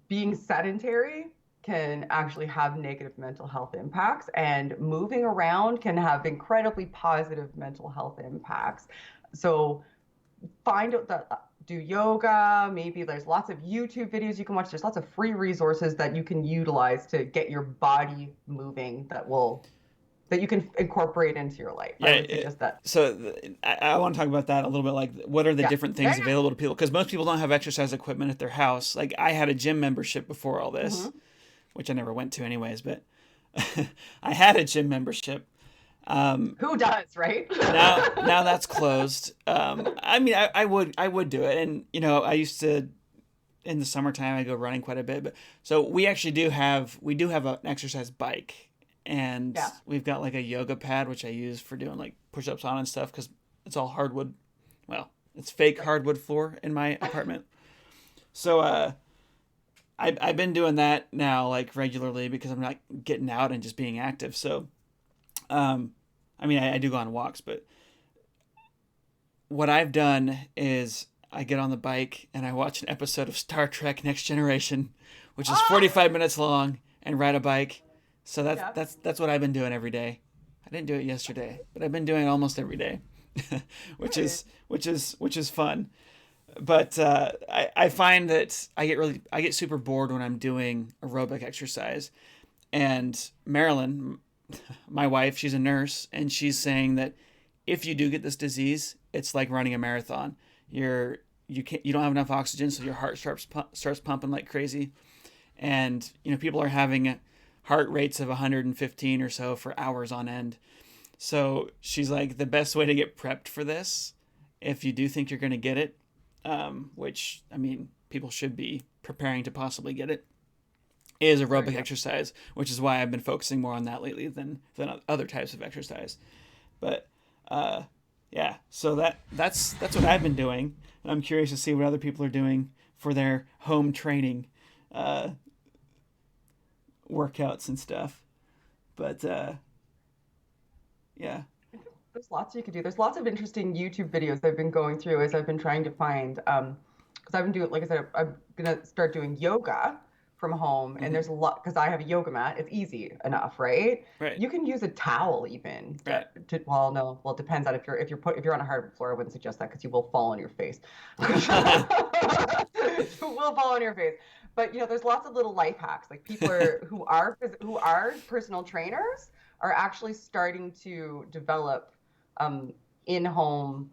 being sedentary can actually have negative mental health impacts, and moving around can have incredibly positive mental health impacts. So find out that, do yoga. Maybe there's lots of YouTube videos you can watch. There's lots of free resources that you can utilize to get your body moving, that you can incorporate into your life. I Yeah. would suggest that. I want to talk about that a little bit. Like, what are the Yeah. different Yeah. things available to people? Because most people don't have exercise equipment at their house. Like, I had a gym membership before all Yeah. this, Hmm. which I never went to anyways. But I had a gym membership. Um, Who does, right? now that's closed. I mean, I would do it, and I used to, in the summertime, I go running quite a bit. But so we do have an exercise bike, and Yeah. we've got like a yoga pad which I use for doing like push-ups on and stuff because it's all hardwood. Well, it's fake Right. hardwood floor in my apartment. So I've been doing that now like regularly because I'm not getting out and just being active. So um, I mean, I do go on walks, but what I've done is I get on the bike and I watch an episode of Star Trek Next Generation, which is Ah! 45 minutes long, and ride a bike. So that's Yeah. that's that's what I've been doing every day. I didn't do it yesterday, but I've been doing it almost every day, which Good. is fun. But I find that I get super bored when I'm doing aerobic exercise. And Marilyn, my wife, she's a nurse, and she's saying that if you do get this disease, it's like running a marathon. You don't have enough oxygen, so your heart starts pumping like crazy, and people are having heart rates of 115 or so for hours on end. So she's like, the best way to get prepped for this, if you do think you're going to get it, which I mean, people should be preparing to possibly get it, is There you aerobic go. exercise, which is why I've been focusing more on that lately than other types of exercise. But uh, yeah, so that's what I've been doing, and I'm curious to see what other people are doing for their home training uh, workouts and stuff. But yeah, There's lots you could do. There's lots of interesting YouTube videos I've been going through as I've been trying to find, because I've been doing, like I said, I'm gonna start doing yoga from home, and hmm, there's a lot, because I have a yoga mat. It's easy enough, right? right, You can use a towel even right, well, no, well, it depends on if you're on a hard floor. I wouldn't suggest that because you will fall on your face. You will fall on your face. But there's lots of little life hacks. Like people who are personal trainers are actually starting to develop in-home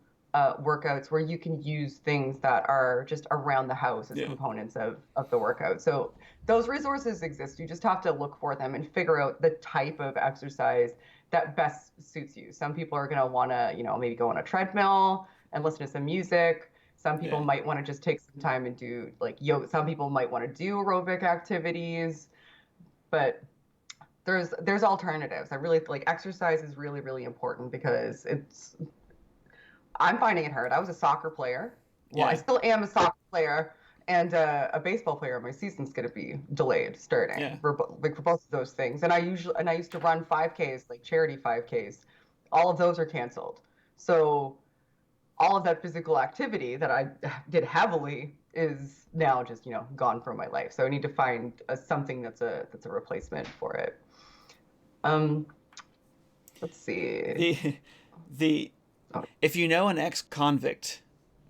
workouts where you can use things that are just around the house as Yeah. components of the workout. So those resources exist. You just have to look for them and figure out the type of exercise that best suits you. Some people are going to want to, maybe go on a treadmill and listen to some music. Some people Yeah. might want to just take some time and do like yoga. Some people might want to do aerobic activities, but there's alternatives. I really like exercise is really, really important because I'm finding it hard. I was a soccer player. Well, I Yeah. still am a soccer player and a baseball player. My season's going to be delayed starting Yeah. for both of those things. And I used to run 5Ks, like charity 5Ks. All of those are canceled. So all of that physical activity that I did heavily is now just gone from my life. So I need to find something that's a replacement for it. Um, let's see. The the Oh. if you know an ex-convict,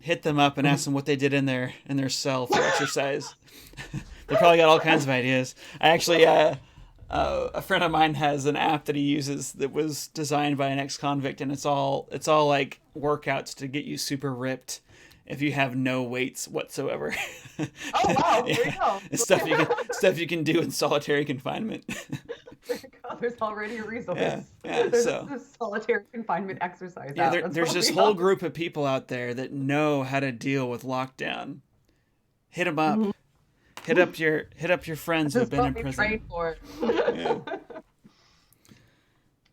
hit them up and ask them what they did in their cell for exercise. They probably got all kinds of ideas. I actually, a friend of mine has an app that he uses that was designed by an ex-convict, and it's all like workouts to get you super ripped if you have no weights whatsoever. Oh wow, there you Yeah. go. It's stuff you can do in solitary confinement. There you go. There's already a resource. Yeah, yeah. There's So a solitary confinement exercise yeah, app. That's there's what this we whole have. group of people out there that know how to deal with lockdown. Hit them up. Mhm. Hit up your friends who have This is been what in we prison. trained for. Yeah.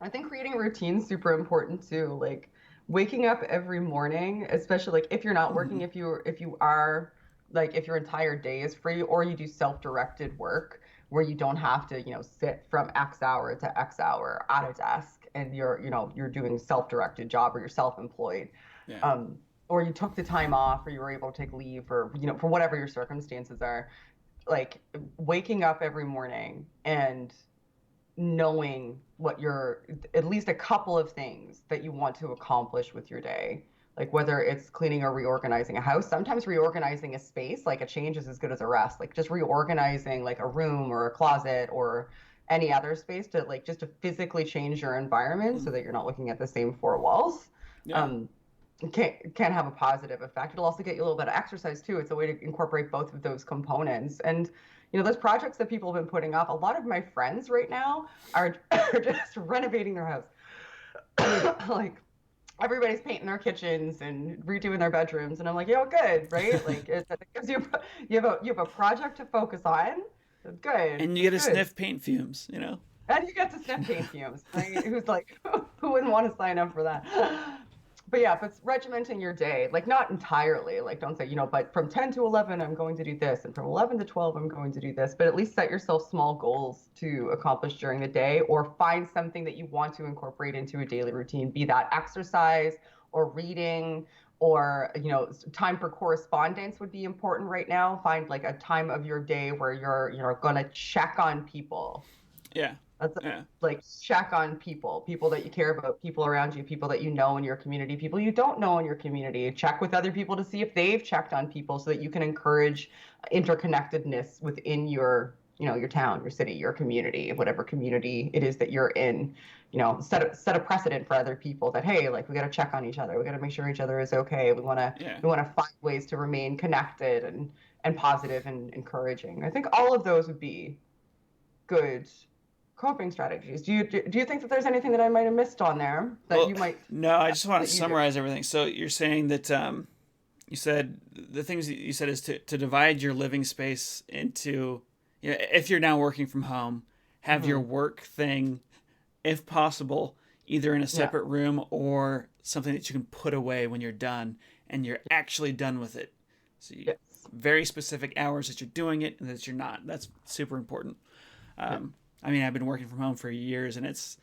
I think creating a routine is super important too. Like waking up every morning, especially like if you're not Hmm. working, if you are like if your entire day is free or you do self-directed work where you don't have to, sit from X hour to X hour at a desk and you're doing self-directed job or you're self-employed. Yeah. Um, or you took the time off or you were able to take leave or for whatever your circumstances are, like waking up every morning and knowing what your at least a couple of things that you want to accomplish with your day, like whether it's cleaning or reorganizing a house. Sometimes reorganizing a space, like a change, is as good as a rest. Like just reorganizing like a room or a closet or any other space to like just to physically change your environment Hmm. so that you're not looking at the same four walls. Yeah. um can have a positive effect. It'll also get you a little bit of exercise too. It's a way to incorporate both of those components. And those projects that people have been putting off, a lot of my friends right now are just renovating their house. Like everybody's painting their kitchens and redoing their bedrooms, and I'm like, good, right? Like it gives you you have a project to focus on. That's good. And you That's get to good. sniff paint fumes, you know? And you get to sniff paint fumes, right? Who's like, who wouldn't want to sign up for that? But yeah, if it's regimenting your day, like not entirely, like don't say, but from 10 to 11, I'm going to do this. And from 11 to 12, I'm going to do this. But at least set yourself small goals to accomplish during the day or find something that you want to incorporate into a daily routine, be that exercise or reading or, time for correspondence would be important right now. Find like a time of your day where you're going to check on people. Yeah. That's Yeah. like check on people that you care about, people around you, people that you know in your community, people you don't know in your community. Check with other people to see if they've checked on people so that you can encourage interconnectedness within your town, your city, your community, whatever community it is that you're in. Set a precedent for other people that hey, like we got to check on each other. We got to make sure each other is okay. We want to Yeah. we want to find ways to remain connected and positive and encouraging. I think all of those would be good coping strategies. Do you think that there's anything that I might have missed on there that Well, you might no, I just want to that you do? summarize everything. So you're saying that you said the things that you said is to divide your living space into, if you're now working from home, have your Hmm. work thing, if possible, either in a Yeah. separate room or something that you can put away when you're done and you're actually done with it. So Yes. very specific hours that you're doing it and that you're not. That's super important. Yeah. I mean, I've been working from home for years, and it's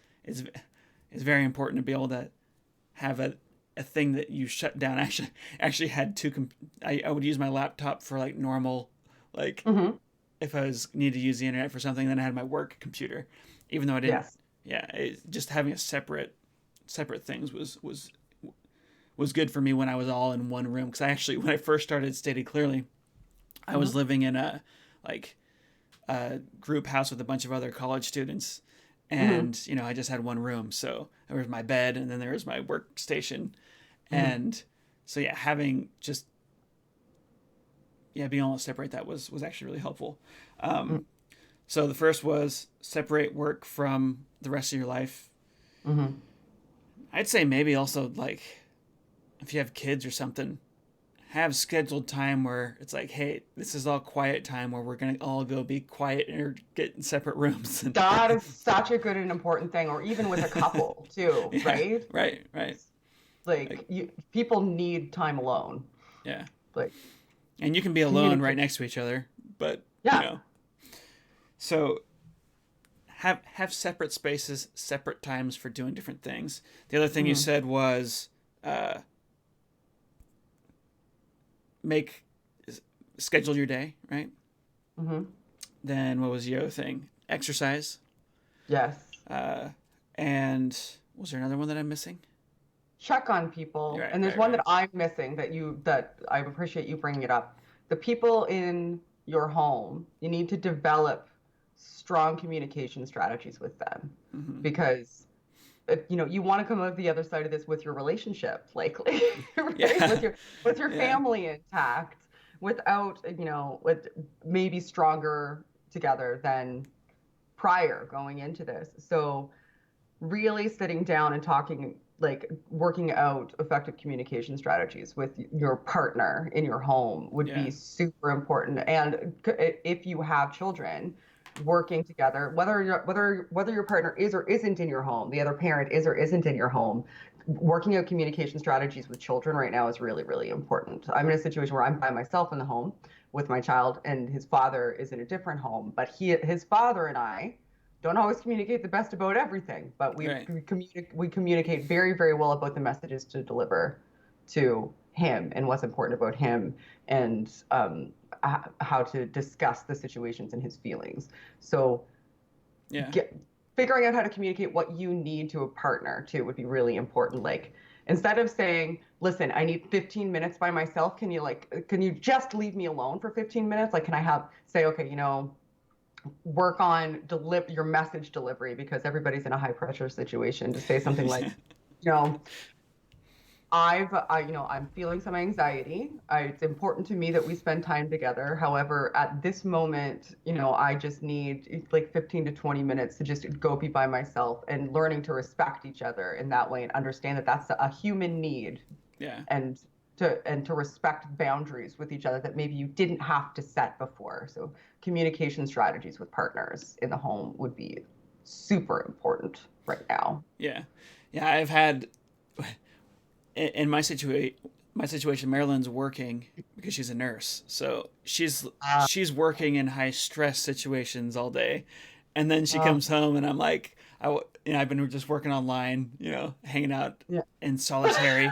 very important to be able to have a thing that you shut down. Actually had two. I would use my laptop for like normal, like Hmm. if I was need to use the internet for something. Then I had my work computer, even though I didn't. Yes. Yeah, just having a separate things was good for me when I was all in one room. Because I actually, when I first started Stated Clearly, I was Hmm. living in like a group house with a bunch of other college students, Hmm. and I just had one room, so there was my bed and then there was my workstation, Hmm. and So yeah, having just being able to separate that was actually really helpful. Mm. So the first was separate work from the rest of your life. Mm-hmm. I'd say maybe also like if you have kids or something, have scheduled time where it's like, hey, this is all quiet time where we're gonna all go be quiet or get in separate rooms. And That is such a good and important thing, or even with a couple too, yeah, right? right. Like Like people need time alone. yeah, Like and you can be alone right communicate. next to each other, but Yeah. so have separate spaces, separate times for doing different things. The other thing you Mm-hmm. said was uh, make schedule your day, right? Mm-hmm. Then what was the other thing? Exercise. Yes. Uh, and was there another one that I'm missing? Check on people. Right, And there's right, one that right. I'm missing that I appreciate you bringing it up. The people in your home, you need to develop strong communication strategies with them Mm-hmm. because you want to come out the other side of this with your relationship likely, right? Yeah, With your yeah, family intact, without, with maybe stronger together than prior going into this. So really sitting down and talking, like working out effective communication strategies with your partner in your home would yeah, be super important. And if you have children, working together, whether your partner is or isn't in your home, the other parent is or isn't in your home, working out communication strategies with children right now is really, really important. I'm in a situation where I'm by myself in the home with my child, and his father is in a different home, but his father and I don't always communicate the best about everything, but right. we communicate very, very well about the messages to deliver to him and what's important about him, and how to discuss the situations and his feelings. So Yeah, get, figuring out how to communicate what you need to a partner too would be really important. Like instead of saying, listen, I need 15 minutes by myself, can you just leave me alone for 15 minutes? Like, can I say, okay, work on your message delivery, because everybody's in a high pressure situation, to say something like, yeah, you know, I'm feeling some anxiety. It's important to me that we spend time together. However, at this moment, I just need like 15 to 20 minutes to just go be by myself, and learning to respect each other in that way and understand that that's a human need, yeah, and to respect boundaries with each other that maybe you didn't have to set before. So communication strategies with partners in the home would be super important right now. yeah, yeah. I've had in my situation, Marilyn's working because she's a nurse, so Uh, she's working in high stress situations all day, and then she uh, comes home, and I'm like, I've been just working online, hanging out yeah. in solitary,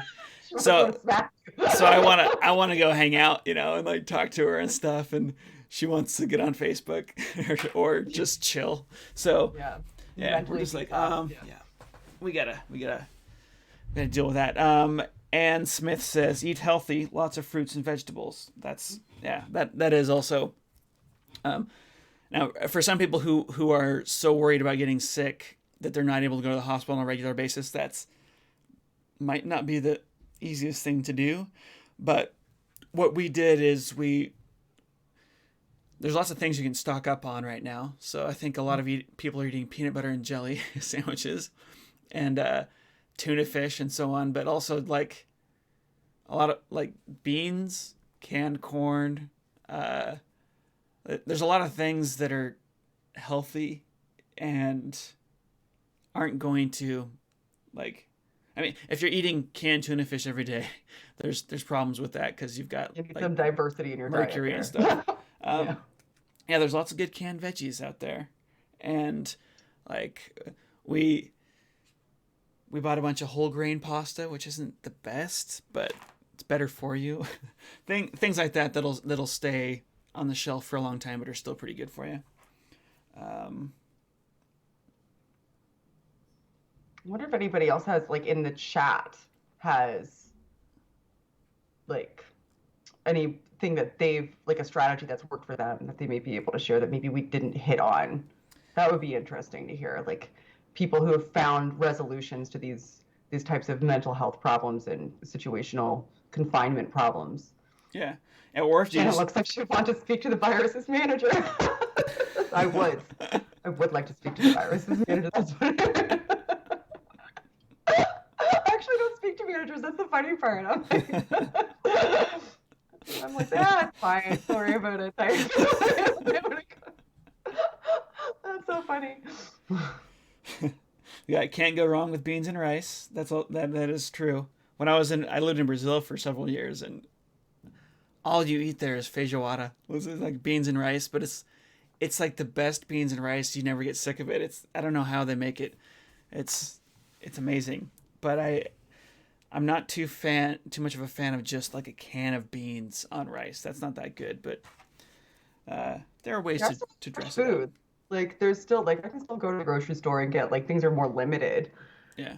She must so want to smack you. I want to go hang out, and like talk to her and stuff, and she wants to get on Facebook or just chill. So Yeah. yeah, we're Mentally just like detox. Yeah. yeah, we gotta deal with that. Ann Smith says, eat healthy, lots of fruits and vegetables. That is also now for some people who are so worried about getting sick that they're not able to go to the hospital on a regular basis. That's might not be the easiest thing to do, but what we did is there's lots of things you can stock up on right now. So I think a lot of people are eating peanut butter and jelly sandwiches and tuna fish and so on, but also like a lot of like beans, canned corn. Uh, there's a lot of things that are healthy and aren't going to like. I mean, if you're eating canned tuna fish every day, there's problems with that because you've got You need like some diversity in your diet mercury and there. stuff. Yeah. Yeah, there's lots of good canned veggies out there, and like we we bought a bunch of whole grain pasta, which isn't the best, but it's better for you. Things like that that'll stay on the shelf for a long time, but are still pretty good for you. Um, I wonder if anybody else has, like, in the chat, has like anything that they've, like, a strategy that's worked for them that they may be able to share that maybe we didn't hit on. That would be interesting to hear. Like people who have found resolutions to these types of mental health problems and situational confinement problems. Yeah. Or if you Shannon just looks like she wants to speak to the virus's manager. I would. I would like to speak to the virus's manager. That's what I actually don't speak to managers. That's the funny part. I'm like, that's fine. Don't worry about it. That's so funny. yeah, can't go wrong with beans and rice. That's all that is true. I lived in Brazil for several years, and all you eat there is feijoada. It's like beans and rice, but it's like the best beans and rice. You never get sick of it. I don't know how they make it. It's it's amazing. But I'm not too much of a fan of just like a can of beans on rice. That's not that good, but there are ways to dress it up. Food. Like there's still like I can still go to the grocery store and get like things are more limited. Yeah.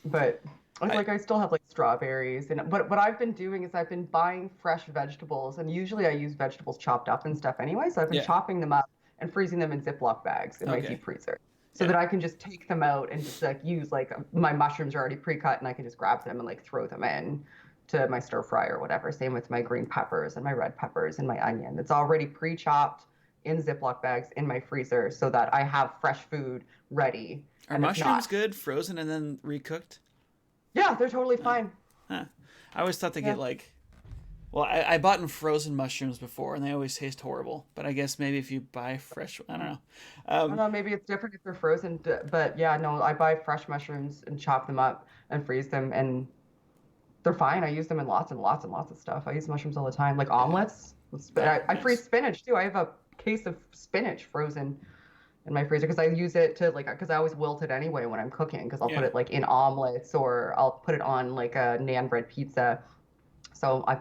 But I I still have like strawberries and but what I've been doing is I've been buying fresh vegetables and usually I use vegetables chopped up and stuff anyway. So I've been yeah. chopping them up and freezing them in Ziploc bags in my Okay. deep freezer. So Yeah. that I can just take them out and just like use like my mushrooms are already pre-cut and I can just grab them and like throw them in to my stir fry or whatever. Same with my green peppers and my red peppers and my onion. It's already pre-chopped in Ziploc bags in my freezer so that I have fresh food ready Are and it's mushrooms not. good frozen and then recooked? Yeah, they're totally Uh, fine. huh. I always thought they Yeah. get like. Well, I bought in frozen mushrooms before, and they always taste horrible. But I guess maybe if you buy fresh, I don't know. I don't know, maybe it's different if they're frozen, but yeah, no, I buy fresh mushrooms and chop them up and freeze them, and they're fine. I use them in lots and lots and lots of stuff. I use mushrooms all the time, like Yeah. omelets. Oh, I freeze nice. spinach too. I have a case of spinach frozen in my freezer because I use it to like, because I always wilt it anyway when I'm cooking, because I'll put Yeah. it like in omelets or I'll put it on like a naan bread pizza. So I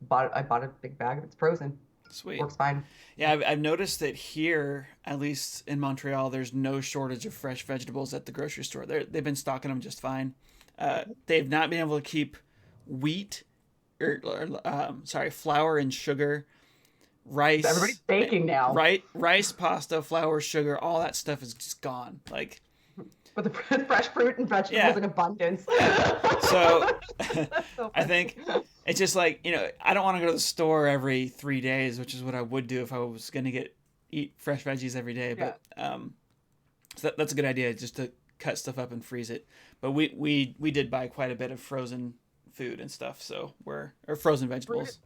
bought a big bag of it's frozen. Sweet. Works fine. Yeah, I've noticed that here, at least in Montreal, there's no shortage of fresh vegetables at the grocery store. They've been stocking them just fine. They've not been able to keep wheat, sorry, flour and sugar, Everybody's rice, baking now. rice, pasta, flour, sugar, all that stuff is just gone. Like, With the fresh fruit and vegetables yeah, in abundance. yeah. So That's so I funny. think it's just like, I don't want to go to the store every 3 days, which is what I would do if I was going to eat fresh veggies every day. Yeah. But so that's a good idea, just to cut stuff up and freeze it. But we did buy quite a bit of frozen food and stuff, or frozen Fruit, vegetables.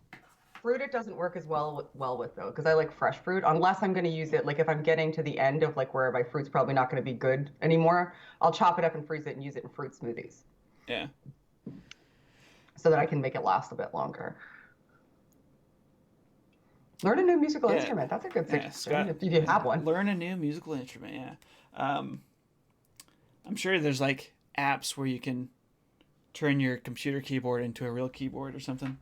fruit it doesn't work as well with though, because I like fresh fruit. Unless I'm going to use it, like if I'm getting to the end of like where my fruit's probably not going to be good anymore, I'll chop it up and freeze it and use it in fruit smoothies Yeah. so that I can make it last a bit longer. Learn a new musical Yeah. instrument. That's a good Yeah. suggestion Scott, if you have one. learn a new musical instrument. Yeah. Um, I'm sure there's like apps where you can turn your computer keyboard into a real keyboard or something.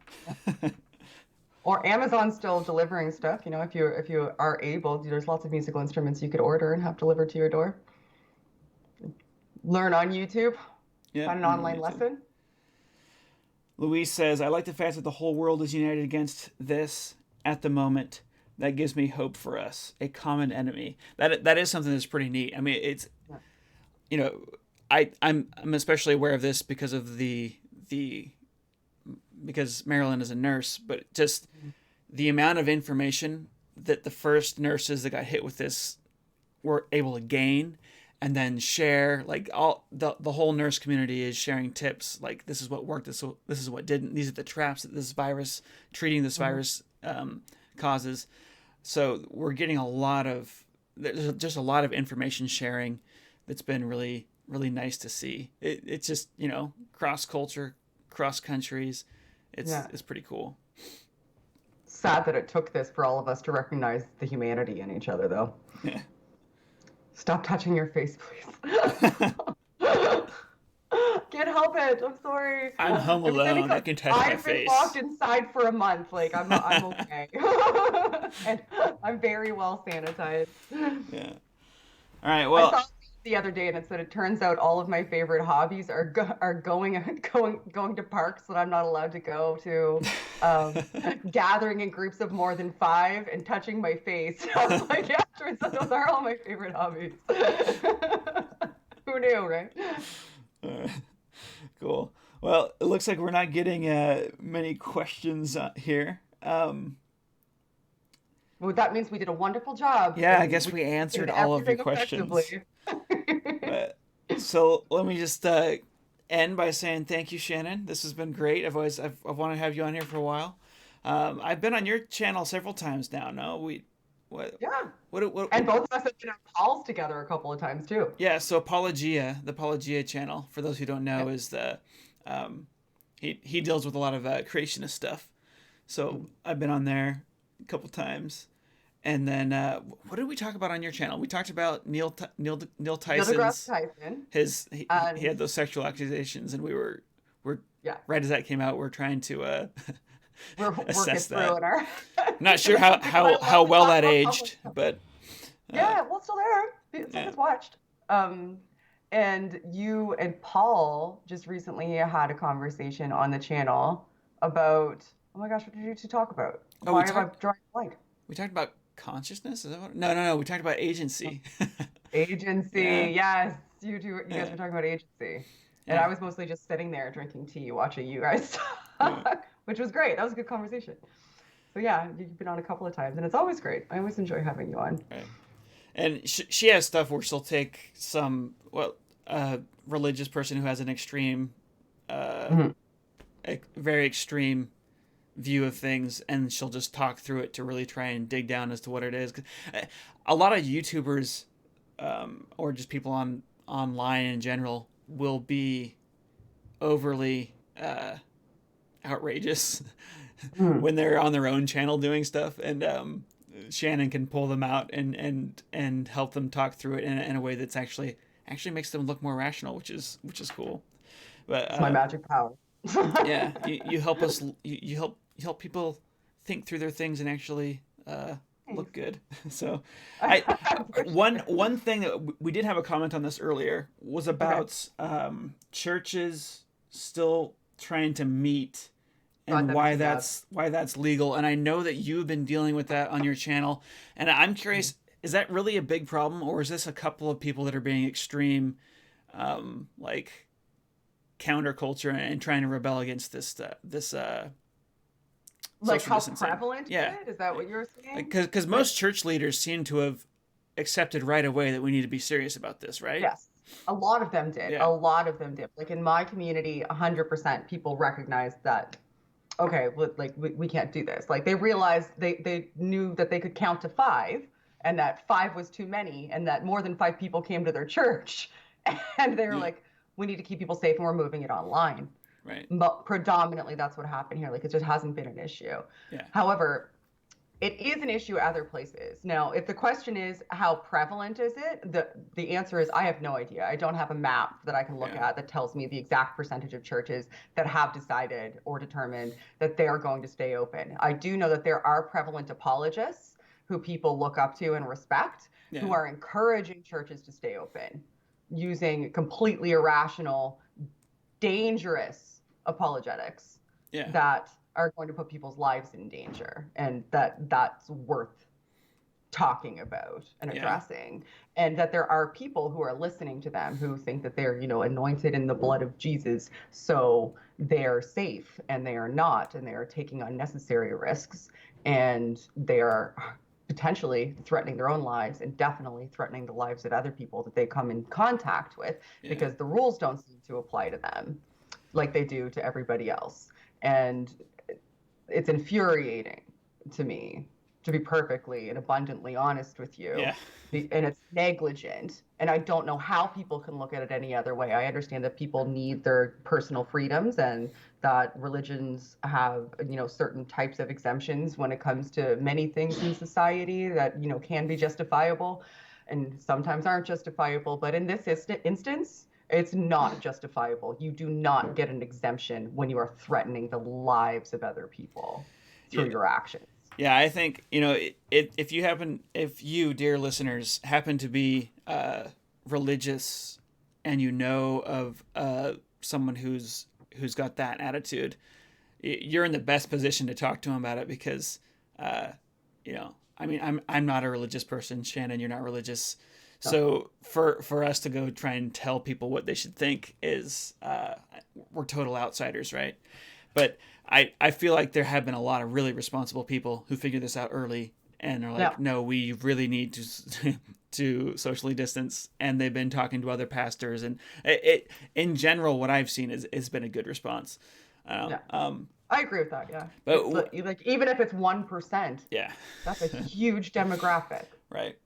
Or Amazon's still delivering stuff. You know, if you are able, there's lots of musical instruments you could order and have delivered to your door. Learn on YouTube. Yeah. Find an Learn on online YouTube. lesson. Louise says, I like the fact that the whole world is united against this at the moment. That gives me hope for us, a common enemy. That is something that's pretty neat. I mean, it's, Yeah. you know, I'm especially aware of this because of the because Marilyn is a nurse, but just the amount of information that the first nurses that got hit with this were able to gain and then share, like all the whole nurse community is sharing tips, like this is what worked, this is what didn't, these are the traps that treating this Mhm. virus causes. So we're getting there's just a lot of information sharing that's been really really nice to see. It's just, cross culture, cross countries. Yeah. It's pretty cool. Sad that it took this for all of us to recognize the humanity in each other, though. Yeah. Stop touching your face, please. Can't help it. I'm sorry. I'm home It was any alone. I kind- can touch my I've been face. locked inside for a month. Like I'm okay, and I'm very well sanitized. Yeah. All right. I Well, saw the other day, and it said it turns out all of my favorite hobbies are going to parks that I'm not allowed to go to, gathering in groups of more than 5, and touching my face. I was like, yeah, turns out those are all my favorite hobbies. Who knew, right? uh, cool. Well, it looks like we're not getting many questions here. Well, that means we did a wonderful job Yeah, I and guess we we answered did all of your everything questions. effectively. But so let me just end by saying thank you, Shannon. This has been great. I've wanted to have you on here for a while. I've been on your channel several times now. No, we what Yeah. what And both of us have been on calls together a couple of times too. yeah. So the Apologia channel, for those who don't know, Yep. is the um, he deals with a lot of creationist stuff. So I've been on there a couple times. And then, what did we talk about on your channel? We talked about Neil Neil deGrasse Tyson's Tyson. he And had those sexual accusations, and we're yeah, right as that came out, we're trying to we're working assess through that. in our I'm not sure how, because I how love to well talk that about public aged, stuff. but uh, Yeah, well, it's still there. It still yeah, gets watched. And you and Paul just recently had a conversation on the channel about, oh my gosh, what did you two talk about? oh, we Why am I talked drawing a blank? we talked about consciousness. Is that what? No. We talked about agency. Yeah, Agency. Yes, you guys yeah, were talking about agency. And I yeah, was mostly just sitting there drinking tea, watching you guys yeah. talk, which was great. That was a good conversation. So yeah, you've been on a couple of times, and it's always great. I always enjoy having you on. Right. And she has stuff where she'll take some religious person who has an extreme, uh, Mhm. very extreme view of things, and she'll just talk through it to really try and dig down as to what it is. 'Cause a lot of YouTubers, or just people online in general, will be overly outrageous Mhm. when they're on their own channel doing stuff, and Shannon can pull them out and help them talk through it in a way that's actually makes them look more rational, which is cool. But It's my magic power. yeah, you help us. You help people think through their things and actually look Thanks. good. So, I I appreciate it. one thing that we did have a comment on this earlier was Okay. about churches still trying to meet God, and that makes me mad. why that's legal. And I know that you've been dealing with that on your channel. And I'm curious, is that really a big problem, or is this a couple of people that are being extreme, like counterculture and trying to rebel against this Like social how distancing? prevalent is Yeah, it? Is that what you're saying? because Like, most church leaders seem to have accepted right away that we need to be serious about this, right? yes, a lot of them did. A Yeah, lot of them did. Like in my community, 100% people recognized that, okay, like we can't do this. Like they realized they knew that they could count to five and that five was too many and that more than five people came to their church. And they were yeah, like, we need to keep people safe and we're moving it online. right, But predominantly that's what happened here. Like it just hasn't been an issue. yeah, However, it is an issue other places. Now, if the question is how prevalent is it, the answer is I have no idea. I don't have a map that I can look yeah, at that tells me the exact percentage of churches that have decided or determined that they're going to stay open. I do know that there are prevalent apologists who people look up to and respect who yeah, are encouraging churches to stay open using completely irrational, dangerous apologetics yeah, that are going to put people's lives in danger and that's worth talking about and yeah, addressing, and that there are people who are listening to them who think that they're anointed in the blood of Jesus, so they're safe, and they are not, and they are taking unnecessary risks, and they are potentially threatening their own lives and definitely threatening the lives of other people that they come in contact with, yeah. because the rules don't seem to apply to them like they do to everybody else. And it's infuriating to me, to be perfectly and abundantly honest with you. Yeah. And it's negligent. And I don't know how people can look at it any other way. I understand that people need their personal freedoms and that religions have, certain types of exemptions when it comes to many things in society that, can be justifiable and sometimes aren't justifiable. But in this instance, it's not justifiable. You do not get an exemption when you are threatening the lives of other people Yeah. through your actions. Yeah, I think if you, dear listeners, happen to be religious and you know of someone who's got that attitude, you're in the best position to talk to them about it because, uh, I mean, I'm not a religious person. Shannon, you're not religious, No. so for us to go try and tell people what they should think is we're total outsiders, right? But I feel like there have been a lot of really responsible people who figured this out early and are like, Yeah. no, we really need to to socially distance, and they've been talking to other pastors, and it in general, what I've seen is has been a good response. Yeah. Um, I agree with that. Yeah. It's but like even if it's 1%, yeah, that's a huge demographic. right.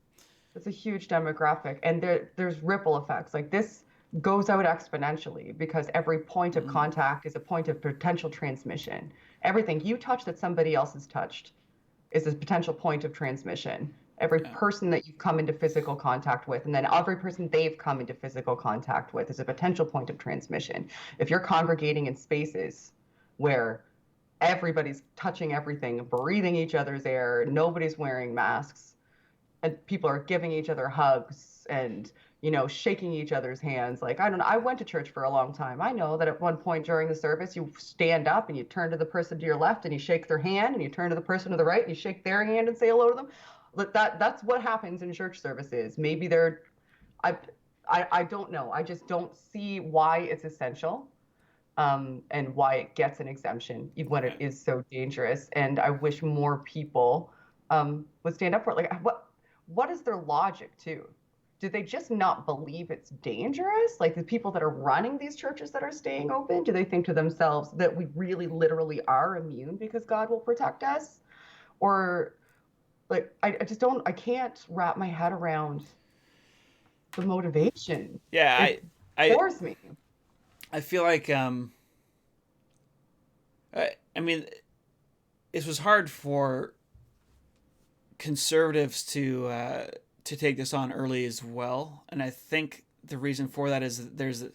It's a huge demographic, and there's ripple effects. Like this goes out exponentially because every point of Mm, contact is a point of potential transmission. Everything you touch that somebody else has touched is a potential point of transmission. Every yeah, person that you've come into physical contact with, and then every person they've come into physical contact with is a potential point of transmission. If you're congregating in spaces where everybody's touching everything, breathing each other's air, nobody's wearing masks, and people are giving each other hugs and shaking each other's hands. Like, I don't know, I went to church for a long time. I know that at one point during the service you stand up and you turn to the person to your left and you shake their hand, and you turn to the person to the right and you shake their hand and say hello to them. That's what happens in church services. Maybe they're I I don't know. I just don't see why it's essential, and why it gets an exemption even when it yeah. is so dangerous. And I wish more people would stand up for it. Like, what is their logic too? Do they just not believe it's dangerous? Like the people that are running these churches that are staying open, do they think to themselves that we really literally are immune because God will protect us? Or like I just don't, I can't wrap my head around the motivation. Yeah, It I bores me. I feel like I mean, it was hard for conservatives to take this on early as well, and I think the reason for that is that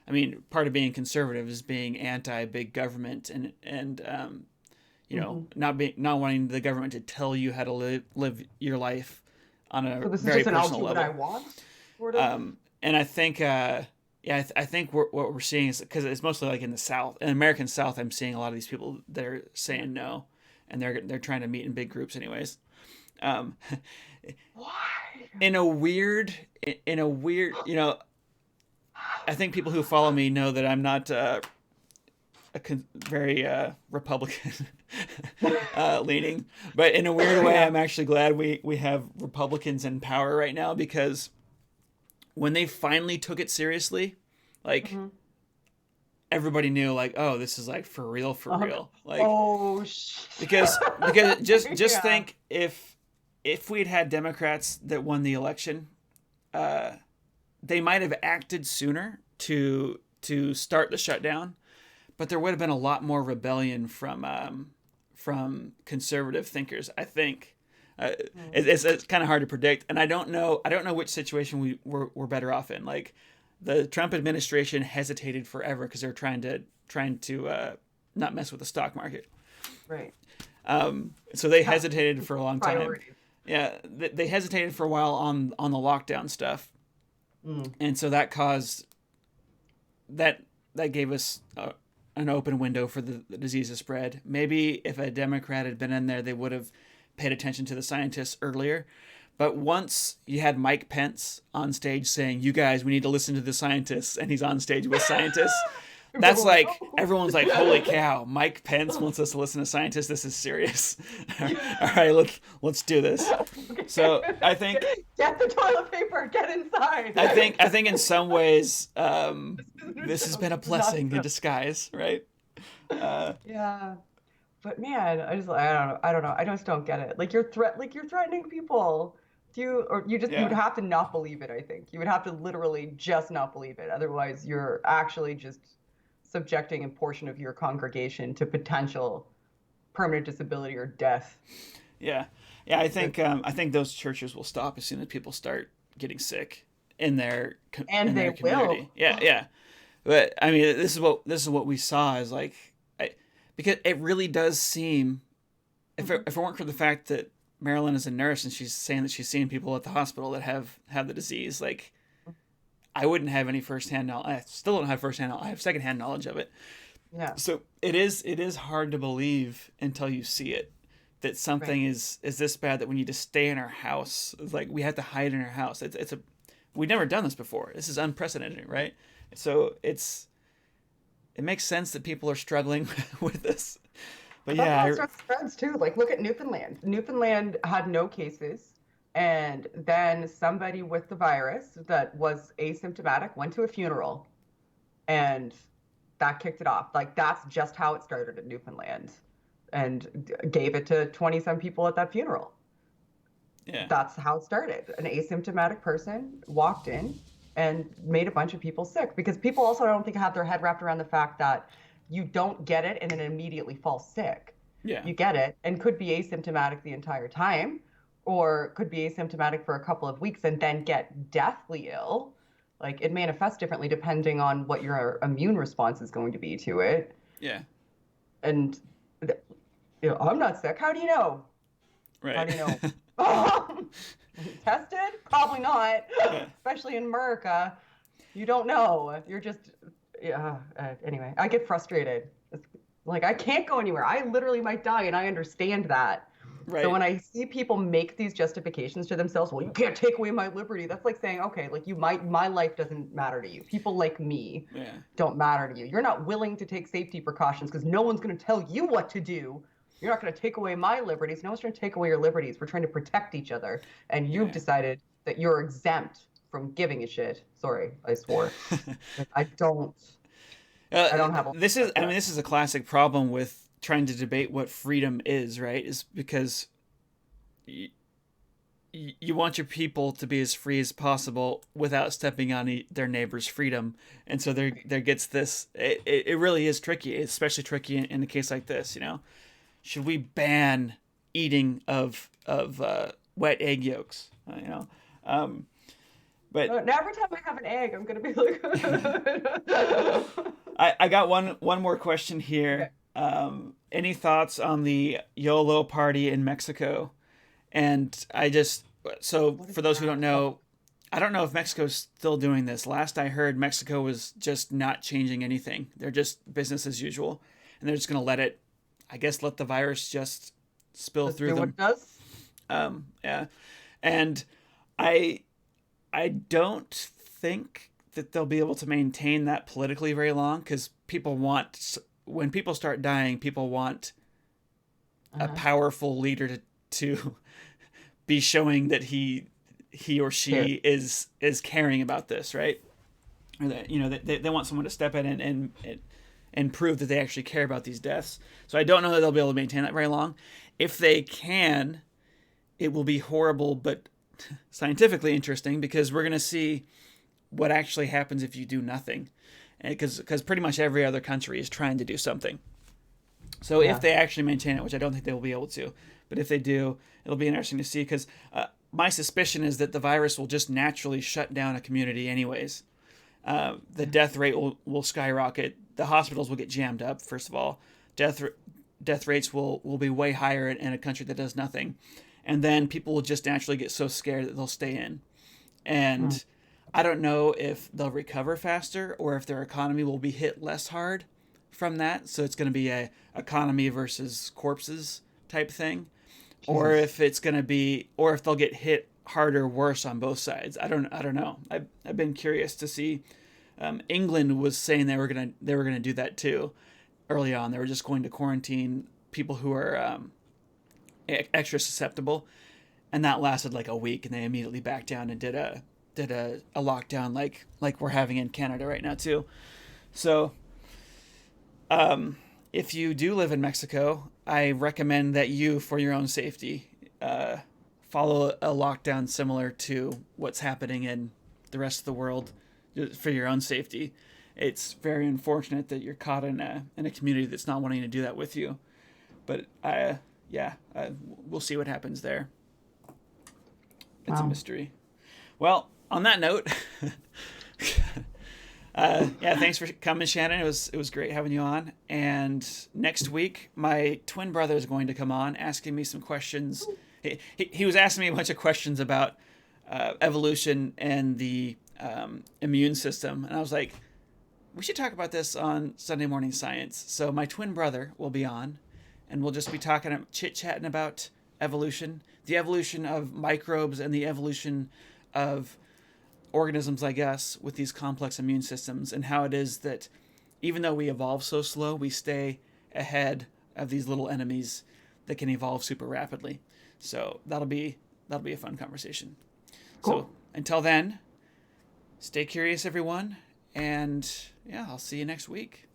I mean, part of being conservative is being anti big government and Hmm. not wanting the government to tell you how to live your life on a So this is very just an I'll personal do what I level. want, sort of. And I think yeah, I think what we're seeing is because it's mostly like in the South, in the American South, I'm seeing a lot of these people that are saying no, and they're trying to meet in big groups anyways. Um, Why? in a weird, I think people who follow me know that I'm not very Republican leaning, but in a weird way, Yeah. I'm actually glad we have Republicans in power right now, because when they finally took it seriously, like Hmm. everybody knew, like, oh, this is like for Oh, real, like oh, because just yeah. think if we'd had Democrats that won the election, uh, they might have acted sooner to start the shutdown, but there would have been a lot more rebellion from conservative thinkers, I think. Mm. It's kind of hard to predict, and I don't know which situation we're better off in. Like the Trump administration hesitated forever because they're trying to not mess with the stock market. Right. So they Tough hesitated for a long time. priorities. Yeah, they hesitated for a while on the lockdown stuff, Mm. and so that caused that that gave us an open window for the disease to spread. Maybe if a Democrat had been in there, they would have paid attention to the scientists earlier. But once you had Mike Pence on stage saying, "You guys, we need to listen to the scientists," and he's on stage with scientists, People that's were like, like oh. everyone's like, "Holy cow! Mike Pence wants us to listen to scientists. This is serious." All right, let's do this. So I think Get the toilet paper. Get inside. I think in some ways, This is a this has joke. been a This is not a blessing in joke. disguise, right? Yeah. But man, I don't know. I don't know. I just don't get it. Like you're threatening people. You would Yeah, have to not believe it, I think. You would have to literally just not believe it. Otherwise, you're actually just subjecting a portion of your congregation to potential permanent disability or death. yeah, yeah. I think those churches will stop as soon as people start getting sick And in they their will. community. Yeah, yeah. But I mean, this is what we saw is like, because it really does seem, Mhm. if it weren't for the fact that Marilyn is a nurse and she's saying that she's seeing people at the hospital that have the disease, like I wouldn't have any firsthand knowledge. I still don't have firsthand knowledge. I have secondhand knowledge of it. Yeah, So it is hard to believe until you see it, that right. something is this bad that we need to stay in our house. It's like we have to hide in our house. It's a we've never done this before. This is unprecedented, right? So it makes sense that people are struggling with this. But But that's yeah, how it starts spreads too. Like, look at Newfoundland. Newfoundland had no cases, and then somebody with the virus that was asymptomatic went to a funeral, and that kicked it off. Like, that's just how it started in Newfoundland, and gave it to 20 some people at that funeral. yeah, That's how it started. An asymptomatic person walked in and made a bunch of people sick, because people also, I don't think, have their head wrapped around the fact that you don't get it and then immediately fall sick. yeah, You get it and could be asymptomatic the entire time, or could be asymptomatic for a couple of weeks and then get deathly ill. Like, it manifests differently depending on what your immune response is going to be to it. yeah, And I'm not sick. How do you know? How right. do you know? Tested? Probably not. Yeah. Especially in America. You don't know. You're just, yeah. Anyway, I get frustrated. It's like, I can't go anywhere. I literally might die, and I understand that. So Right. when I see people make these justifications to themselves, well, you can't take away my liberty. That's like saying, okay, like, my life doesn't matter to you. People like me Yeah. don't matter to you. You're not willing to take safety precautions because no one's going to tell you what to do. You're not going to take away my liberties. No one's trying to take away your liberties. We're trying to protect each other. And you've Yeah. decided that you're exempt from giving a shit. Sorry, I swore. Like, I don't have a This is, I mean, this is a classic problem with trying to debate what freedom is, right? Is because you want your people to be as free as possible without stepping on their neighbor's freedom, and so there gets this. It really is tricky, especially tricky in a case like this. You know, should we ban eating of wet egg yolks? You know, but now every time I have an egg, I'm gonna be like, I got one more question here. okay. Any thoughts on the YOLO party in Mexico? And so for those who don't know, I don't know if Mexico's still doing this. Last I heard, Mexico was just not changing anything. They're just business as usual, and they're just going to let the virus just spill Let's through do what them. it does. Yeah, and I I don't think that they'll be able to maintain that politically very long, because when people start dying, people want a Uh-huh. powerful leader to be showing that he or Here. she is caring about this, right? Or that, they want someone to step in and prove that they actually care about these deaths. So I don't know that they'll be able to maintain that very long. If they can, it will be horrible, but scientifically interesting, because we're going to see what actually happens if you do nothing, because pretty much every other country is trying to do something. So if Yeah. they actually maintain it, which I don't think they will be able to, but if they do, it'll be interesting to see, because my suspicion is that the virus will just naturally shut down a community anyways. The death rate will skyrocket. The hospitals will get jammed up, first of all. Death rates will be way higher in a country that does nothing. And then people will just naturally get so scared that they'll stay in. Mm. And I don't know if they'll recover faster or if their economy will be hit less hard from that. So it's going to be a economy versus corpses type thing, or Jesus. if it's going to be, or if they'll get hit harder, worse on both sides. I don't know. I've been curious to see. England was saying they were gonna do that too. Early on, they were just going to quarantine people who are extra susceptible, and that lasted like a week, and they immediately backed down and did a lockdown like we're having in Canada right now too. So if you do live in Mexico, I recommend that you, for your own safety, follow a lockdown similar to what's happening in the rest of the world, for your own safety. It's very unfortunate that you're caught in a community that's not wanting to do that with you. But we'll see what happens there. It's a Wow. mystery. Well, on that note, thanks for coming, Shannon. It was great having you on. And next week, my twin brother is going to come on, asking me some questions. He was asking me a bunch of questions about evolution and the immune system, and I was like, we should talk about this on Sunday Morning Science. So my twin brother will be on, and we'll just be chit chatting about evolution, the evolution of microbes, and the evolution of organisms like us with these complex immune systems, and how it is that even though we evolve so slow, we stay ahead of these little enemies that can evolve super rapidly. So that'll be a fun conversation. Cool. So until then, stay curious, everyone, and yeah, I'll see you next week.